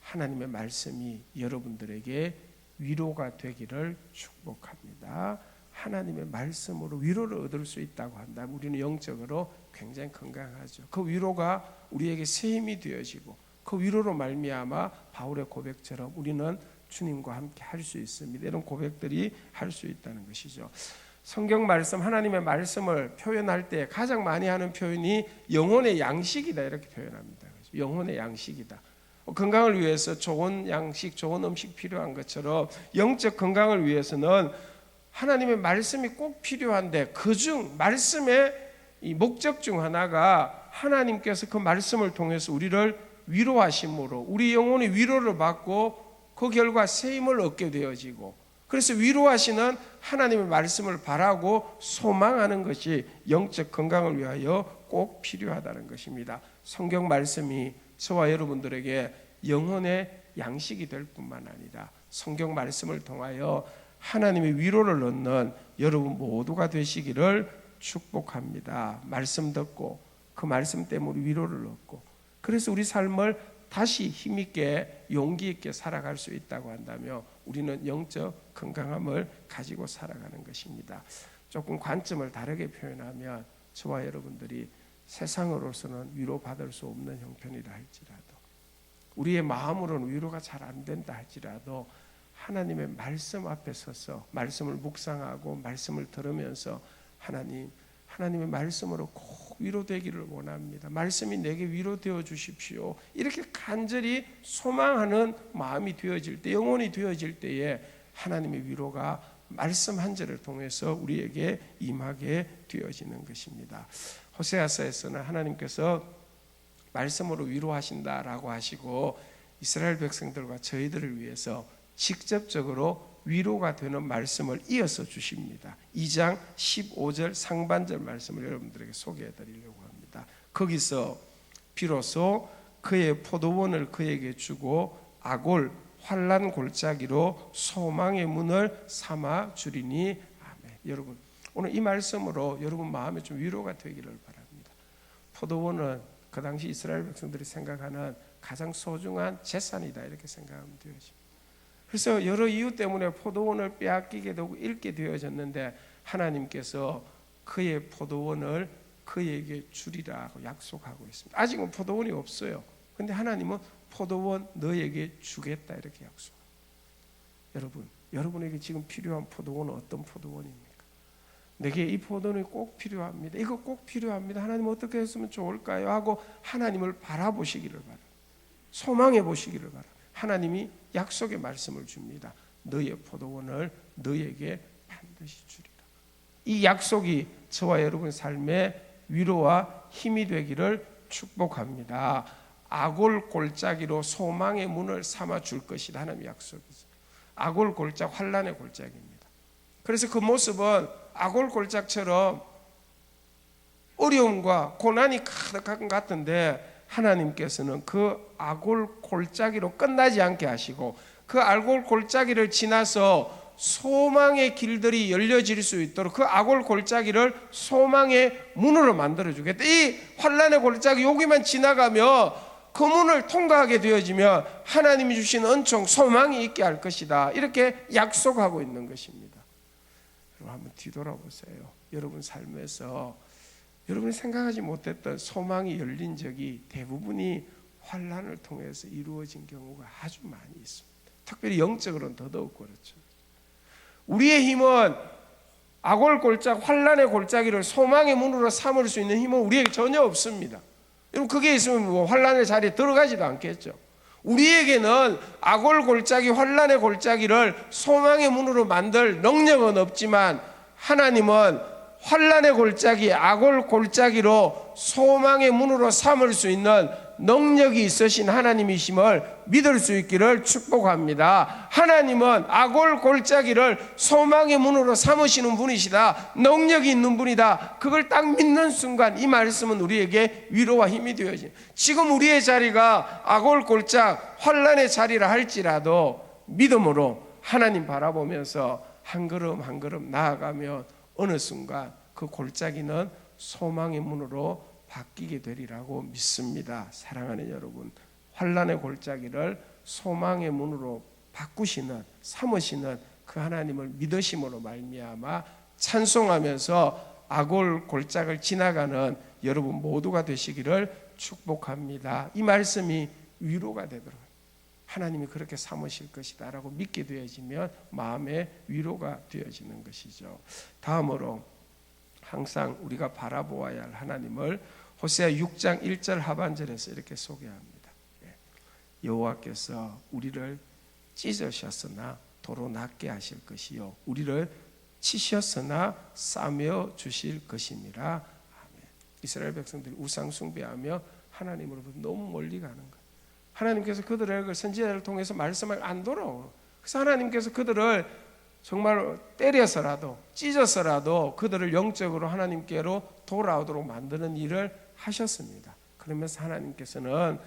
하나님의 말씀이 여러분들에게 위로가 되기를 축복합니다. 하나님의 말씀으로 위로를 얻을 수 있다고 한다면 우리는 영적으로 굉장히 건강하죠. 그 위로가 우리에게 새 힘이 되어지고, 그 위로로 말미암아 바울의 고백처럼 우리는 주님과 함께 할 수 있습니다. 이런 고백들이 할 수 있다는 것이죠. 성경 말씀, 하나님의 말씀을 표현할 때 가장 많이 하는 표현이 영혼의 양식이다, 이렇게 표현합니다. 영혼의 양식이다. 건강을 위해서 좋은 양식, 좋은 음식 필요한 것처럼 영적 건강을 위해서는 하나님의 말씀이 꼭 필요한데, 그중 말씀의 이 목적 중 하나가 하나님께서 그 말씀을 통해서 우리를 위로하심으로 우리 영혼이 위로를 받고 그 결과 새 힘을 얻게 되어지고, 그래서 위로하시는 하나님의 말씀을 바라고 소망하는 것이 영적 건강을 위하여 꼭 필요하다는 것입니다. 성경 말씀이 저와 여러분들에게 영혼의 양식이 될 뿐만 아니라 성경 말씀을 통하여 하나님의 위로를 얻는 여러분 모두가 되시기를 축복합니다. 말씀 듣고 그 말씀 때문에 위로를 얻고, 그래서 우리 삶을 다시 힘있게 용기 있게 살아갈 수 있다고 한다면 우리는 영적 건강함을 가지고 살아가는 것입니다. 조금 관점을 다르게 표현하면 저와 여러분들이 세상으로서는 위로받을 수 없는 형편이라 할지라도, 우리의 마음으로는 위로가 잘 안 된다 할지라도 하나님의 말씀 앞에 서서 말씀을 묵상하고 말씀을 들으면서 하나님의 말씀으로 꼭 위로되기를 원합니다. 말씀이 내게 위로되어 주십시오, 이렇게 간절히 소망하는 마음이 되어질 때, 영혼이 되어질 때에 하나님의 위로가 말씀 한 절을 통해서 우리에게 임하게 되어지는 것입니다. 호세아서에서는 하나님께서 말씀으로 위로하신다라고 하시고 이스라엘 백성들과 저희들을 위해서 직접적으로 위로가 되는 말씀을 이어서 주십니다. 2장 15절 상반절 말씀을 여러분들에게 소개해 드리려고 합니다. 거기서 비로소 그의 포도원을 그에게 주고 아골 환난 골짜기로 소망의 문을 삼아 주리니. 아멘. 여러분, 오늘 이 말씀으로 여러분 마음에 좀 위로가 되기를 바랍니다. 포도원은 그 당시 이스라엘 백성들이 생각하는 가장 소중한 재산이다, 이렇게 생각하면 되어집니다. 그래서 여러 이유 때문에 포도원을 빼앗기게 되고 잃게 되어졌는데 하나님께서 그의 포도원을 그에게 주리라고 약속하고 있습니다. 아직은 포도원이 없어요. 그런데 하나님은 포도원 너에게 주겠다, 이렇게 약속합니다. 여러분에게 지금 필요한 포도원은 어떤 포도원입니까? 내게 이 포도원이 꼭 필요합니다. 이거 꼭 필요합니다. 하나님 어떻게 했으면 좋을까요? 하고 하나님을 바라보시기를 바랍니다. 소망해 보시기를 바랍니다. 하나님이 약속의 말씀을 줍니다. 너의 포도원을 너에게 반드시 주리라. 이 약속이 저와 여러분 삶의 위로와 힘이 되기를 축복합니다. 아골 골짜기로 소망의 문을 삼아 줄 것이다 하는 약속이죠. 아골 골짜기, 환난의 골짜기입니다. 그래서 그 모습은 아골 골짜기처럼 어려움과 고난이 가득한 것 같은데 하나님께서는 그 아골 골짜기로 끝나지 않게 하시고 그 아골 골짜기를 지나서 소망의 길들이 열려질 수 있도록 그 아골 골짜기를 소망의 문으로 만들어 주겠다. 이 환난의 골짜기 여기만 지나가면 그 문을 통과하게 되어지면 하나님이 주신 은총 소망이 있게 할 것이다. 이렇게 약속하고 있는 것입니다. 여러분 한번 뒤돌아보세요. 여러분 삶에서 여러분이 생각하지 못했던 소망이 열린 적이 대부분이 환난을 통해서 이루어진 경우가 아주 많이 있습니다. 특별히 영적으로는 더더욱 그렇죠. 우리의 힘은 아골 골짜기, 환난의 골짜기를 소망의 문으로 삼을 수 있는 힘은 우리에게 전혀 없습니다. 여러분 그게 있으면 뭐 환난의 자리에 들어가지도 않겠죠. 우리에게는 아골 골짜기, 환난의 골짜기를 소망의 문으로 만들 능력은 없지만 하나님은 환난의 골짜기, 아골 골짜기로 소망의 문으로 삼을 수 있는 능력이 있으신 하나님이심을 믿을 수 있기를 축복합니다. 하나님은 아골 골짜기를 소망의 문으로 삼으시는 분이시다. 능력이 있는 분이다. 그걸 딱 믿는 순간 이 말씀은 우리에게 위로와 힘이 되어집니다. 지금 우리의 자리가 아골 골짜기, 환난의 자리라 할지라도 믿음으로 하나님 바라보면서 한 걸음 한 걸음 나아가면 어느 순간 그 골짜기는 소망의 문으로 바뀌게 되리라고 믿습니다. 사랑하는 여러분, 환난의 골짜기를 소망의 문으로 바꾸시는, 삼으시는 그 하나님을 믿으심으로 말미암아 찬송하면서 아골 골짜기를 지나가는 여러분 모두가 되시기를 축복합니다. 이 말씀이 위로가 되도록 하나님이 그렇게 삼으실 것이다 라고 믿게 되어지면 마음의 위로가 되어지는 것이죠. 다음으로 항상 우리가 바라보아야 할 하나님을 호세아 6장 1절 하반절에서 이렇게 소개합니다. 여호와께서 우리를 찢으셨으나 도로 낫게 하실 것이요 우리를 치셨으나 싸매어 주실 것임이라. 아멘. 이스라엘 백성들이 우상 숭배하며 하나님으로부터 너무 멀리 가는 것. 하나님께서 그들을 선지자를 통해서 말씀을 안 돌아오고, 그래서 하나님께서 그들을 정말 때려서라도 찢어서라도 그들을 영적으로 하나님께로 돌아오도록 만드는 일을 하셨습니다. 그러면서 하나님께서는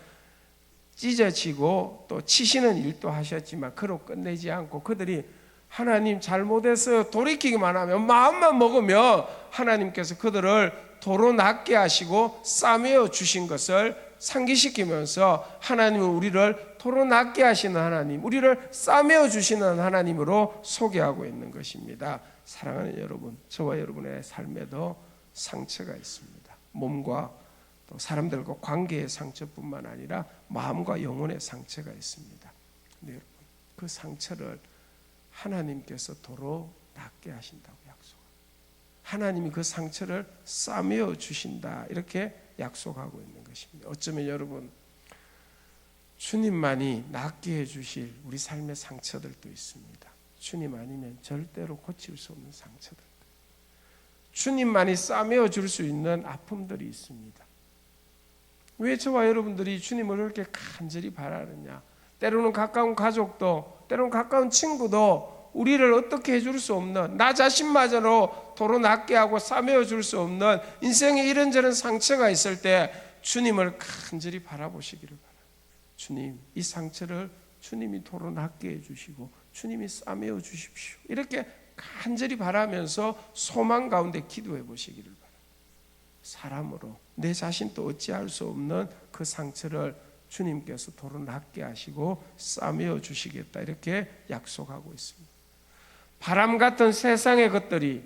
찢어지고 또 치시는 일도 하셨지만 그로 끝내지 않고 그들이 하나님 잘못해서 돌이키기만 하면 마음만 먹으면 하나님께서 그들을 도로 낫게 하시고 싸매어 주신 것을 상기시키면서 하나님은 우리를 도로 낫게 하시는 하나님, 우리를 싸매어 주시는 하나님으로 소개하고 있는 것입니다. 사랑하는 여러분, 저와 여러분의 삶에도 상처가 있습니다. 몸과 또 사람들과 관계의 상처뿐만 아니라 마음과 영혼의 상처가 있습니다. 근데 여러분, 그 상처를 하나님께서 도로 낫게 하신다고 약속합니다. 하나님이 그 상처를 싸매어 주신다, 이렇게 약속하고 있는 것입니다. 어쩌면 여러분, 주님만이 낫게 해주실 우리 삶의 상처들도 있습니다. 주님 아니면 절대로 고칠 수 없는 상처들, 주님만이 싸매어 줄 수 있는 아픔들이 있습니다. 왜 저와 여러분들이 주님을 그렇게 간절히 바라느냐? 때로는 가까운 가족도, 때로는 가까운 친구도 우리를 어떻게 해줄 수 없는, 나 자신마저도 도로 낫게 하고 싸매어 줄 수 없는 인생에 이런저런 상처가 있을 때 주님을 간절히 바라보시기를 바랍니다. 주님, 이 상처를 주님이 도로 낫게 해주시고 주님이 싸매어 주십시오. 이렇게 간절히 바라면서 소망 가운데 기도해 보시기를 바랍니다. 사람으로 내 자신도 어찌할 수 없는 그 상처를 주님께서 도로 낫게 하시고 싸매어 주시겠다, 이렇게 약속하고 있습니다. 바람 같은 세상의 것들이,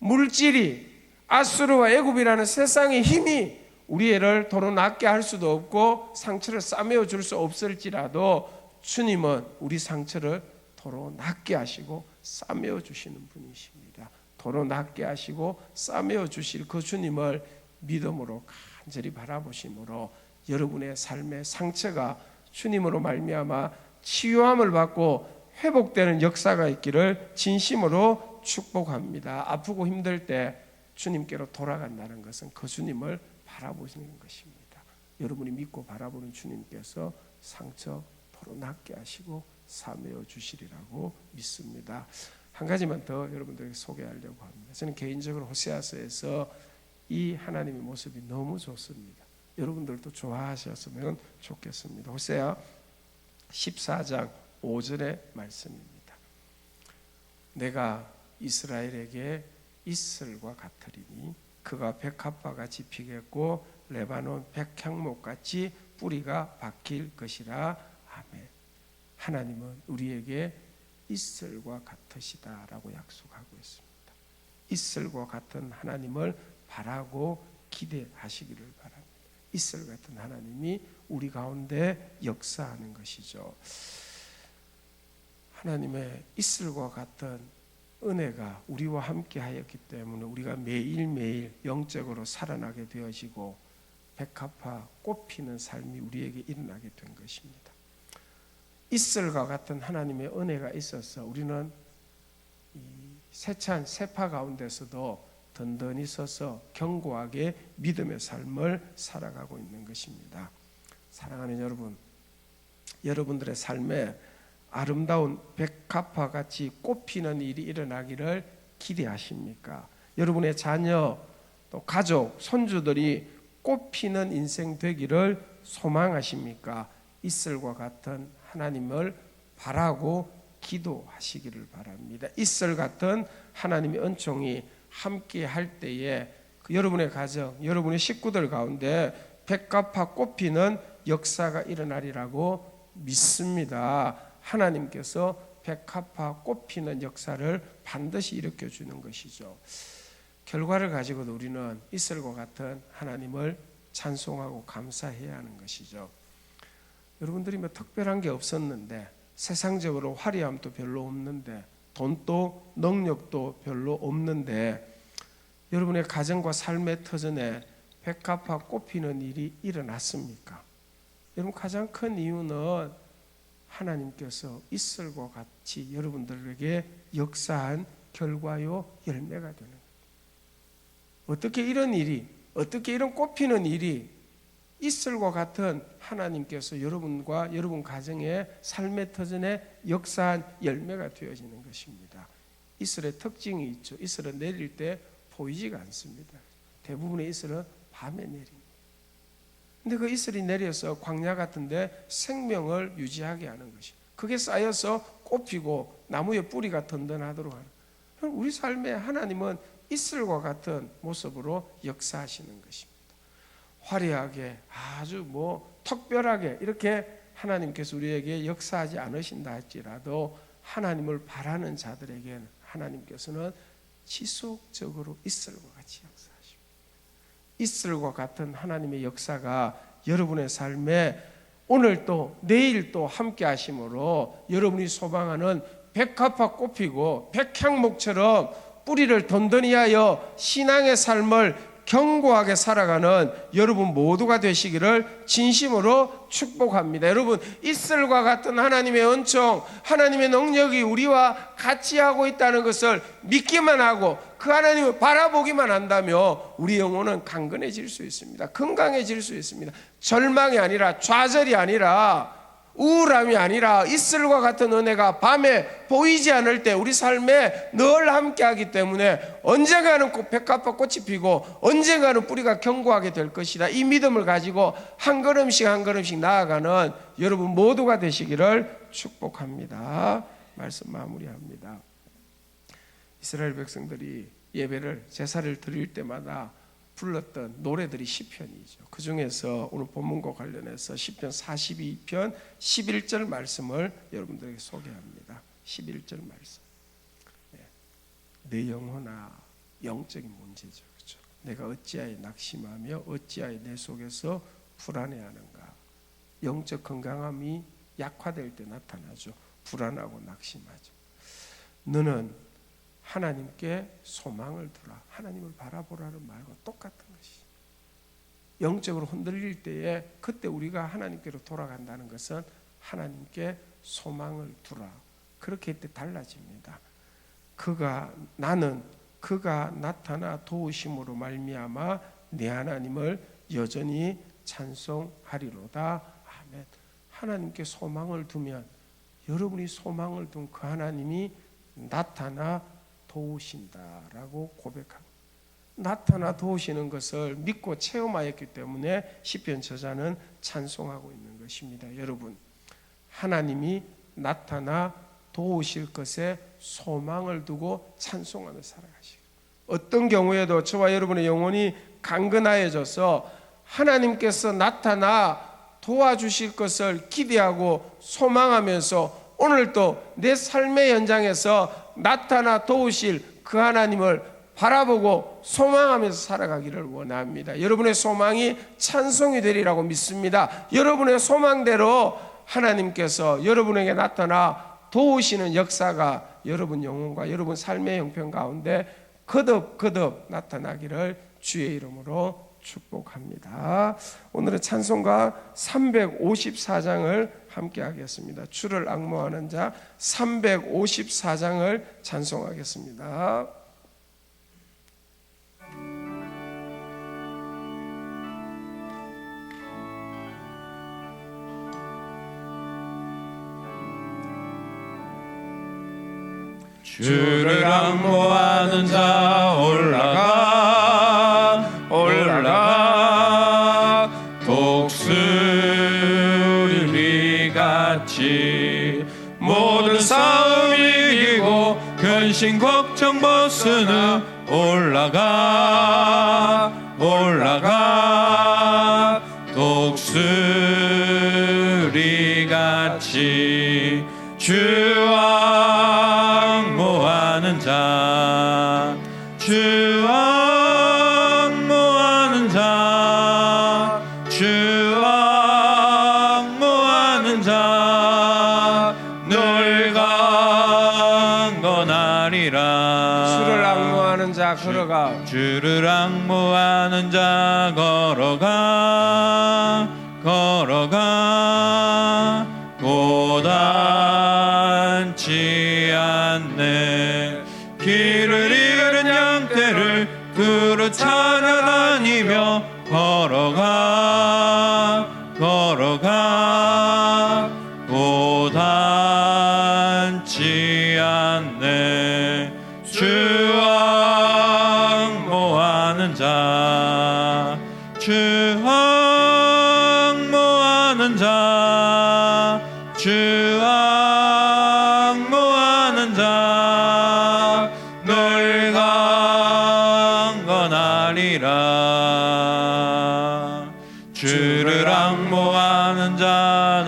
물질이, 아수르와 애굽이라는 세상의 힘이 우리를 도로 낫게 할 수도 없고 상처를 싸매어 줄 수 없을지라도 주님은 우리 상처를 도로 낫게 하시고 싸매어 주시는 분이십니다. 도로 낫게 하시고 싸매어 주실 그 주님을 믿음으로 간절히 바라보심으로 여러분의 삶의 상처가 주님으로 말미암아 치유함을 받고 회복되는 역사가 있기를 진심으로 축복합니다. 아프고 힘들 때 주님께로 돌아간다는 것은 그 주님을 바라보시는 것입니다. 여러분이 믿고 바라보는 주님께서 상처 도로 낫게 하시고 사매어 주시리라고 믿습니다. 한 가지만 더 여러분들에게 소개하려고 합니다. 저는 개인적으로 호세아서에서 이 하나님의 모습이 너무 좋습니다. 여러분들도 좋아하셨으면 좋겠습니다. 호세아 14장 5절의 말씀입니다. 내가 이스라엘에게 이슬과 같으리니 그가 백합화 같이 피겠고 레바논 백향목 같이 뿌리가 박힐 것이라. 아멘. 하나님은 우리에게 이슬과 같으시다라고 약속하고 있습니다. 이슬과 같은 하나님을 바라고 기대하시기를 바랍니다. 이슬 같은 하나님이 우리 가운데 역사하는 것이죠. 하나님의 이슬과 같은 은혜가 우리와 함께 하였기 때문에 우리가 매일매일 영적으로 살아나게 되어지고 백합화 꽃피는 삶이 우리에게 일어나게 된 것입니다. 이슬과 같은 하나님의 은혜가 있어서 우리는 이 세찬 세파 가운데서도 든든히 서서 견고하게 믿음의 삶을 살아가고 있는 것입니다. 사랑하는 여러분, 여러분들의 삶에 아름다운 백합화 같이 꽃피는 일이 일어나기를 기대하십니까? 여러분의 자녀, 또 가족, 손주들이 꽃피는 인생 되기를 소망하십니까? 이슬과 같은 하나님을 바라고 기도하시기를 바랍니다. 이슬 같은 하나님의 은총이 함께 할 때에 여러분의 가정, 여러분의 식구들 가운데 백합화 꽃피는 역사가 일어나리라고 믿습니다. 하나님께서 백합화 꽃피는 역사를 반드시 일으켜주는 것이죠. 결과를 가지고도 우리는 이슬과 같은 하나님을 찬송하고 감사해야 하는 것이죠. 여러분들이 뭐 특별한 게 없었는데, 세상적으로 화려함도 별로 없는데, 돈도 능력도 별로 없는데, 여러분의 가정과 삶의 터전에 백합화 꽃피는 일이 일어났습니까? 여러분, 가장 큰 이유는 하나님께서 이슬과 같이 여러분들에게 역사한 결과요 열매가 되는 거예요. 어떻게 이런 일이, 어떻게 이런 꽃피는 일이 이슬과 같은 하나님께서 여러분과 여러분 가정의 삶의 터전에 역사한 열매가 되어지는 것입니다. 이슬의 특징이 있죠. 이슬은 내릴 때 보이지가 않습니다. 대부분의 이슬은 밤에 내립니다. 근데 그 이슬이 내려서 광야 같은데 생명을 유지하게 하는 것이, 그게 쌓여서 꽃피고 나무의 뿌리가 든든하도록 하는. 우리 삶에 하나님은 이슬과 같은 모습으로 역사하시는 것입니다. 화려하게, 아주 특별하게 이렇게 하나님께서 우리에게 역사하지 않으신다 할지라도 하나님을 바라는 자들에게는 하나님께서는 지속적으로 이슬과 같이 역사하십니다. 이슬과 같은 하나님의 역사가 여러분의 삶에 오늘도 내일도 함께 하심으로 여러분이 소망하는 백합화 꽃피고 백향목처럼 뿌리를 든든히 하여 신앙의 삶을 견고하게 살아가는 여러분 모두가 되시기를 진심으로 축복합니다. 여러분, 이슬과 같은 하나님의 은총, 하나님의 능력이 우리와 같이 하고 있다는 것을 믿기만 하고 그 하나님을 바라보기만 한다면 우리 영혼은 강건해질 수 있습니다. 건강해질 수 있습니다. 절망이 아니라, 좌절이 아니라, 우울함이 아니라 이슬과 같은 은혜가 밤에 보이지 않을 때 우리 삶에 늘 함께하기 때문에 언젠가는 백합화 꽃이 피고 언젠가는 뿌리가 견고하게 될 것이다. 이 믿음을 가지고 한 걸음씩 한 걸음씩 나아가는 여러분 모두가 되시기를 축복합니다. 말씀 마무리합니다. 이스라엘 백성들이 예배를, 제사를 드릴 때마다 불렀던 노래들이 시편이죠. 그 중에서 오늘 본문과 관련해서 시편 42편 11절 말씀을 여러분들에게 소개합니다. 11절 말씀. 내 영혼아, 영적인 문제죠. 그렇죠? 내가 어찌하여 낙심하며 어찌하여 내 속에서 불안해하는가. 영적 건강함이 약화될 때 나타나죠. 불안하고 낙심하죠. 너는 하나님께 소망을 두라. 하나님을 바라보라는 말과 똑같은 것이. 영적으로 흔들릴 때에 그때 우리가 하나님께로 돌아간다는 것은 하나님께 소망을 두라. 그렇게 할 때 달라집니다. 나는 그가 나타나 도우심으로 말미암아 내 하나님을 여전히 찬송하리로다. 아멘. 하나님께 소망을 두면, 여러분이 소망을 둔 그 하나님이 나타나 도우신다라고 고백합니다. 나타나 도우시는 것을 믿고 체험하였기 때문에 시편 저자는 찬송하고 있는 것입니다. 여러분, 하나님이 나타나 도우실 것에 소망을 두고 찬송하며 살아가시고, 어떤 경우에도 저와 여러분의 영혼이 강건하여져서 하나님께서 나타나 도와주실 것을 기대하고 소망하면서 오늘도 내 삶의 현장에서 나타나 도우실 그 하나님을 바라보고 소망하면서 살아가기를 원합니다. 여러분의 소망이 찬송이 되리라고 믿습니다. 여러분의 소망대로 하나님께서 여러분에게 나타나 도우시는 역사가 여러분 영혼과 여러분 삶의 형편 가운데 거듭 나타나기를 주의 이름으로 축복합니다. 오늘은 찬송가 354장을 함께 하겠습니다. 주를 앙모하는 자 354장을 찬송하겠습니다. 주를 앙모하는 자 올라가 독수리같이 모든 싸움 이기고 근심 걱정 벗으나 올라가 독수리같이 주 앙모하는 자, 주 앙모하는 자, 주 앙모하는 자 늘 강건하리라. 주를 앙모하는 자 걸어가, 주를 앙모하는 자 걸어가 고단치 않네. 길을 잃은 양떼를 두루 찾아다니며 걸어가 고단치 않네. 주 앙모하는 자, 주 앙모하는 자, 주 앙모하는 자 늘 강건하리라. 주를 앙모하는 자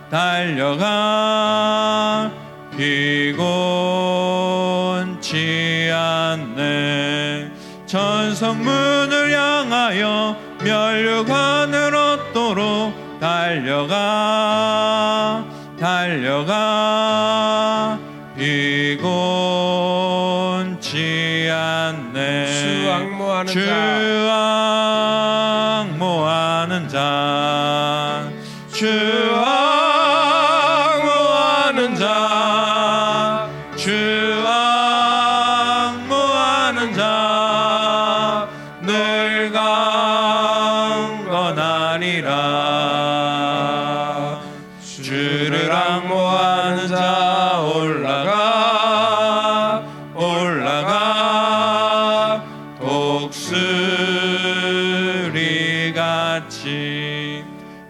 달려가 피곤치 않네. 천성문을 향하여 면류관을 얻도록 달려가 피곤치 않네. 주 앙모하는 주 자, 앙모하는 자, 주 앙모하는 자, 주 앙모하는 자 늘 강건하리라. 주를 앙모하는 자 올라가 독수리같이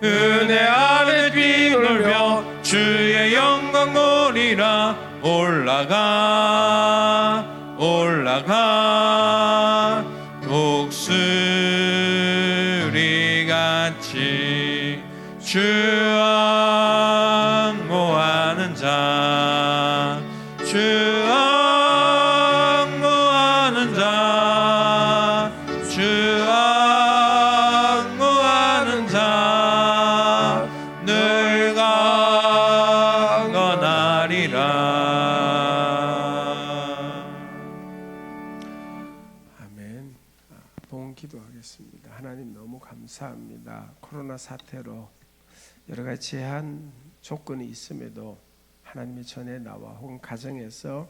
은혜 아래 뛰놀며 주의 영광 보리라. 올라가 독수리같이 주 앙모하는 자, 주 앙모하는 자, 주 앙모하는 자 늘 강건하리라. 아멘. 봉 기도하겠습니다. 하나님 너무 감사합니다. 코로나 사태로 여러 가지 제한 조건이 있음에도 하나님의 전에 나와 혹은 가정에서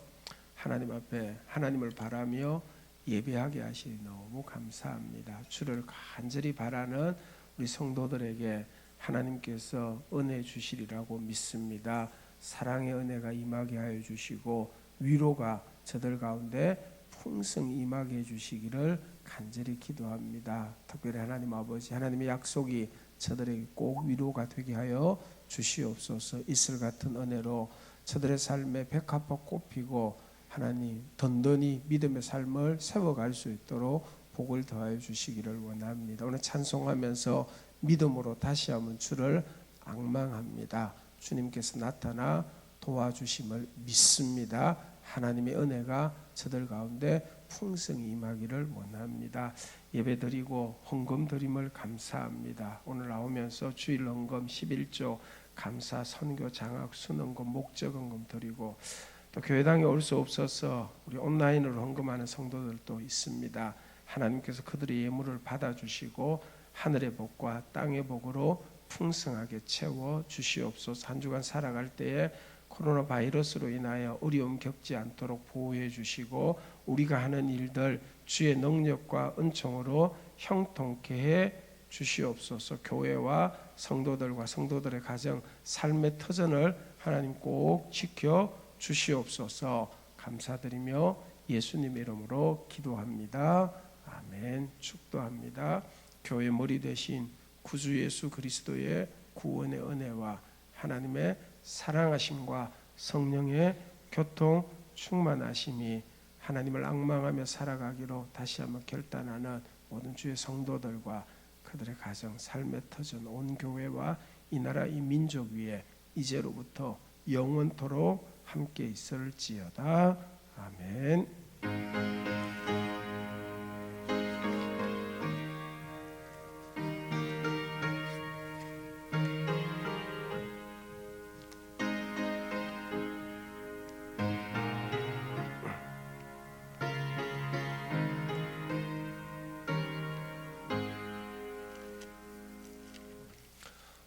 하나님 앞에 하나님을 바라며 예배하게 하시니 너무 감사합니다. 주를 간절히 바라는 우리 성도들에게 하나님께서 은혜 주시리라고 믿습니다. 사랑의 은혜가 임하게 하여 주시고 위로가 저들 가운데 풍성히 임하게 해주시기를 간절히 기도합니다. 특별히 하나님 아버지, 하나님의 약속이 저들에게 꼭 위로가 되게 하여 주시옵소서. 이슬 같은 은혜로 저들의 삶에 백합화 꽃피고 하나님 든든히 믿음의 삶을 세워갈 수 있도록 복을 더하여 주시기를 원합니다. 오늘 찬송하면서 믿음으로 다시 한번 주를 앙망합니다. 주님께서 나타나 도와주심을 믿습니다. 하나님의 은혜가 저들 가운데 풍성히 임하기를 원합니다. 예배드리고 헌금 드림을 감사합니다. 오늘 나오면서 주일 헌금 11조 감사 선교 장학 순헌금 목적 헌금 드리고 또 교회당에 올 수 없어서 우리 온라인으로 헌금하는 성도들도 있습니다. 하나님께서 그들의 예물을 받아주시고 하늘의 복과 땅의 복으로 풍성하게 채워 주시옵소서. 한 주간 살아갈 때에 코로나 바이러스로 인하여 어려움 겪지 않도록 보호해 주시고 우리가 하는 일들 주의 능력과 은총으로 형통케 해 주시옵소서. 교회와 성도들과 성도들의 가정 삶의 터전을 하나님 꼭 지켜 주시옵소서. 감사드리며 예수님의 이름으로 기도합니다. 아멘. 축도합니다. 교회 머리 되신 구주 예수 그리스도의 구원의 은혜와 하나님의 사랑하심과 성령의 교통 충만하심이 하나님을 앙망하며 살아가기로 다시 한번 결단하는 모든 주의 성도들과 그들의 가정, 삶의 터전, 온 교회와 이 나라 이 민족 위에 이제로부터 영원토록 함께 있을지어다. 아멘.